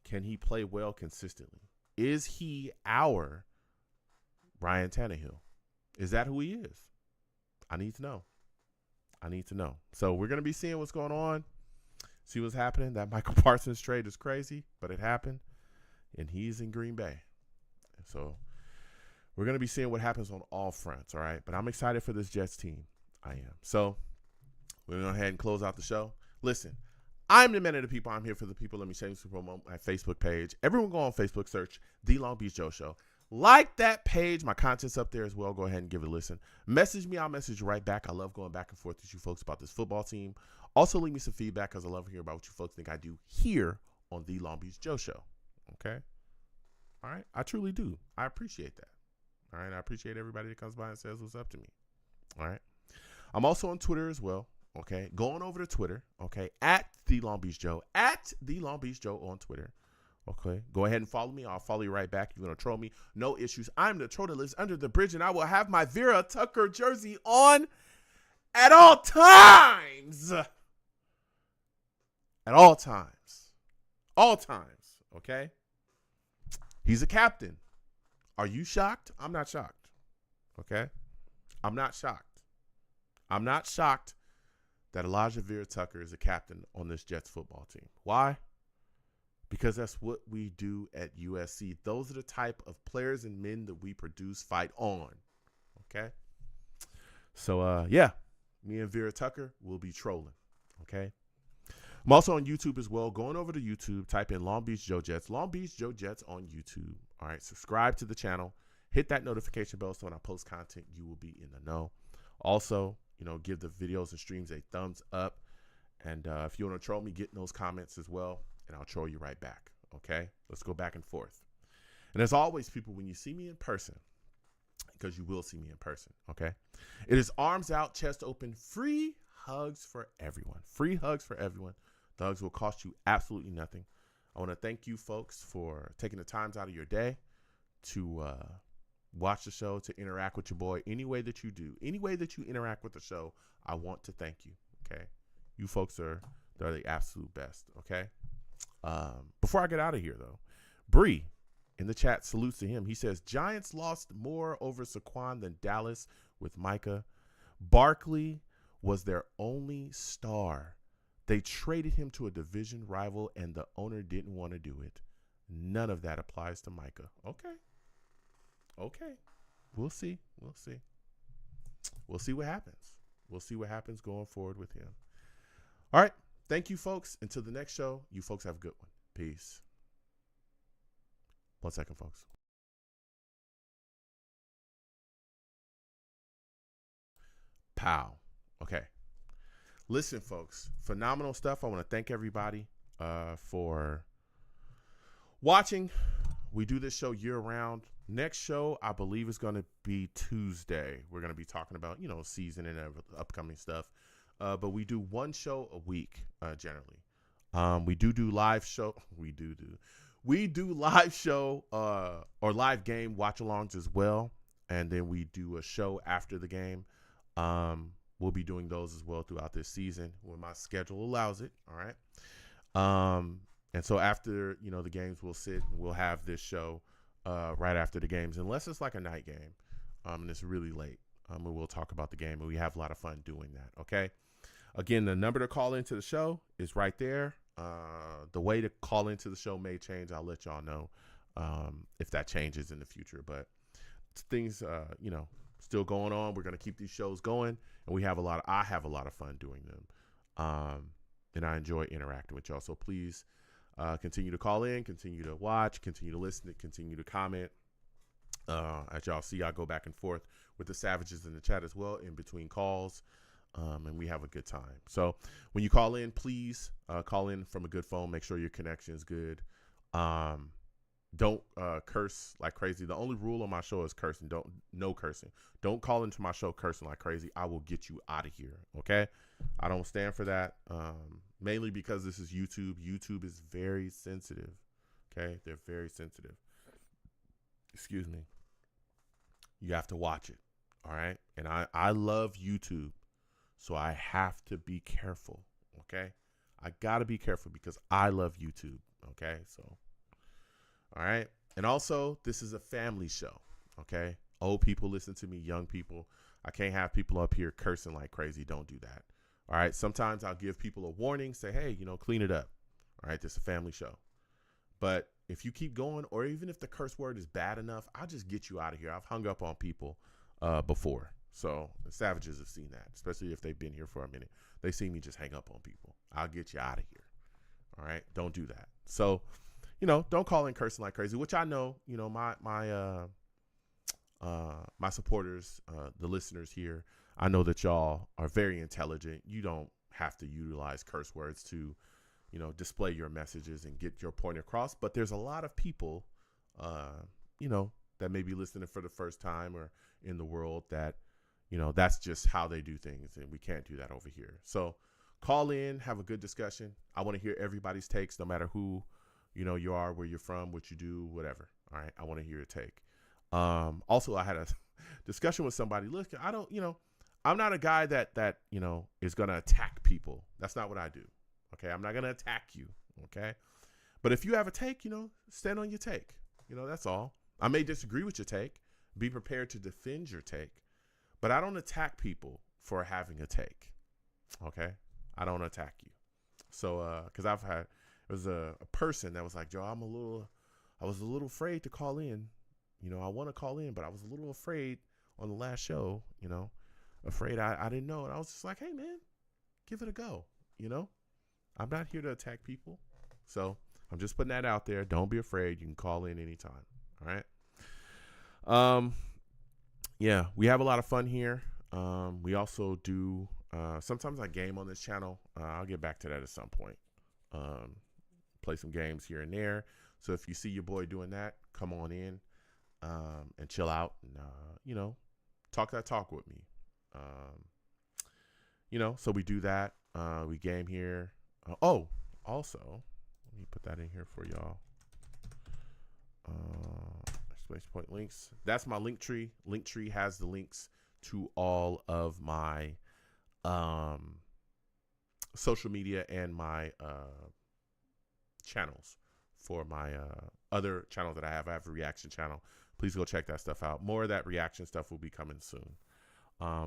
Can he play well consistently? Is he our Ryan Tannehill? Is that who he is? I need to know. So we're going to be seeing what's going on, see what's happening. That Micah Parsons trade is crazy, but it happened, and he's in Green Bay. So we're going to be seeing what happens on all fronts, all right? But I'm excited for this Jets team. I am. So we're going to go ahead and close out the show. Listen, I'm the man of the people. I'm here for the people. Let me change the promo my Facebook page. Everyone go on Facebook, search The Long Beach Joe Show. Like that page. My content's up there as well. Go ahead and give it a listen. Message me. I'll message you right back. I love going back and forth with you folks about this football team. Also, leave me some feedback because I love hearing about what you folks think I do here on The Long Beach Joe Show. Okay? All right? I truly do. I appreciate that. All right? I appreciate everybody that comes by and says what's up to me. All right? I'm also on Twitter as well. Okay? Going over to Twitter. Okay? At The Long Beach Joe. At The Long Beach Joe on Twitter. Okay, go ahead and follow me. I'll follow you right back. You're going to troll me. No issues. I'm the troll that lives under the bridge, and I will have my Vera Tucker jersey on at all times. At all times. All times. Okay? He's a captain. Are you shocked? I'm not shocked. Okay? I'm not shocked. I'm not shocked that Elijah Vera Tucker is a captain on this Jets football team. Why? Because that's what we do at USC. Those are the type of players and men that we produce, fight on. Okay? So, yeah, me and Vera Tucker will be trolling. Okay? I'm also on YouTube as well. Going over to YouTube, type in Long Beach Joe Jets. Long Beach Joe Jets on YouTube. All right, subscribe to the channel. Hit that notification bell so when I post content, you will be in the know. Also, give the videos and streams a thumbs up. And if you want to troll me, get in those comments as well, and I'll troll you right back. Okay? Let's go back and forth. And as always, people, when you see me in person, because you will see me in person, okay? It is arms out, chest open, free hugs for everyone. Free hugs for everyone. The hugs will cost you absolutely nothing. I want to thank you folks for taking the times out of your day to watch the show, to interact with your boy. Any way that you do, any way that you interact with the show, I want to thank you, okay? You folks they're the absolute best, okay? Before I get out of here, though, Bree in the chat salutes to him. He says, Giants lost more over Saquon than Dallas with Micah. Barkley was their only star. They traded him to a division rival, and the owner didn't want to do it. None of that applies to Micah. Okay. We'll see. We'll see what happens. We'll see what happens going forward with him. All right. Thank you, folks. Until the next show, you folks have a good one. Peace. 1 second, folks. Pow. Okay. Listen, folks. Phenomenal stuff. I want to thank everybody for watching. We do this show year-round. Next show, I believe, is going to be Tuesday. We're going to be talking about, season and upcoming stuff. But we do one show a week, generally. We do live show. We do live show or live game watch-alongs as well. And then we do a show after the game. We'll be doing those as well throughout this season when my schedule allows it. All right. And so after, the games, we'll have this show right after the games, unless it's like a night game and it's really late. And we'll talk about the game, and we have a lot of fun doing that. Okay. Again, the number to call into the show is right there. The way to call into the show may change. I'll let y'all know if that changes in the future. But things, still going on. We're going to keep these shows going, and I have a lot of fun doing them. And I enjoy interacting with y'all. So please continue to call in, continue to watch, continue to listen, continue to comment. As y'all see, I go back and forth with the Savages in the chat as well in between calls. And we have a good time. So when you call in, please call in from a good phone. Make sure your connection is good. Don't curse like crazy. The only rule on my show is cursing. No cursing. Don't call into my show cursing like crazy. I will get you out of here. Okay? I don't stand for that. Mainly because this is YouTube. YouTube is very sensitive. Okay? They're very sensitive. Excuse me. You have to watch it. All right? And I love YouTube. So I have to be careful. Okay? I got to be careful because I love YouTube. Okay? So, all right. And also, this is a family show. Okay? Old people listen to me, young people. I can't have people up here cursing like crazy. Don't do that. All right? Sometimes I'll give people a warning, say, hey, clean it up. All right? This is a family show. But if you keep going, or even if the curse word is bad enough, I'll just get you out of here. I've hung up on people before. So the Savages have seen that, especially if they've been here for a minute. They see me just hang up on people. I'll get you out of here. All right? Don't do that. So, don't call in cursing like crazy, which I know, my supporters, the listeners here, I know that y'all are very intelligent. You don't have to utilize curse words to, display your messages and get your point across. But there's a lot of people, that may be listening for the first time or in the world that, that's just how they do things, and we can't do that over here. So call in, have a good discussion. I want to hear everybody's takes, no matter who, you are, where you're from, what you do, whatever. All right. I want to hear your take. Also, I had a discussion with somebody. Look, I don't, I'm not a guy that is going to attack people. That's not what I do. Okay. I'm not going to attack you. Okay. But if you have a take, stand on your take. That's all. I may disagree with your take. Be prepared to defend your take. But I don't attack people for having a take. Okay. I don't attack you. So, because there was a person that was like, Joe, I was a little afraid to call in. I want to call in, but I was a little afraid on the last show, afraid I didn't know. And I was just like, hey, man, give it a go. I'm not here to attack people. So I'm just putting that out there. Don't be afraid. You can call in anytime. All right. Yeah, we have a lot of fun here. We also do, sometimes I game on this channel. I'll get back to that at some point. Play some games here and there. So if you see your boy doing that, come on in. And chill out and, talk that talk with me. So we do that. We game here. Also, let me put that in here for y'all. Exclamation point links. That's my link tree. Link tree has the links to all of my social media and my channels for my other channels that I have. I have a reaction channel. Please go check that stuff out. More of that reaction stuff will be coming soon.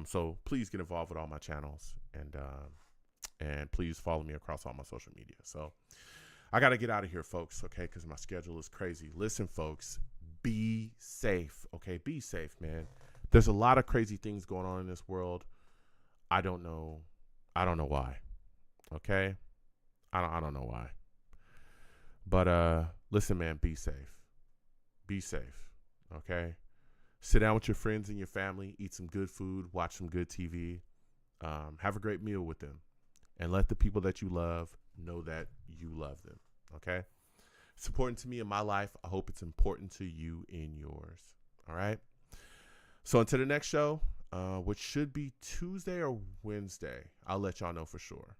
So please get involved with all my channels and please follow me across all my social media. So I got to get out of here, folks. Okay. Cause my schedule is crazy. Listen, folks, be safe. Okay. Be safe, man. There's a lot of crazy things going on in this world. I don't know why. Okay. I don't know why, but, listen, man, be safe. Be safe. Okay. Sit down with your friends and your family, eat some good food, watch some good TV, have a great meal with them, and let the people that you love know that you love them. Okay. It's important to me in my life. I hope it's important to you in yours. All right. So until the next show, which should be Tuesday or Wednesday, I'll let y'all know for sure.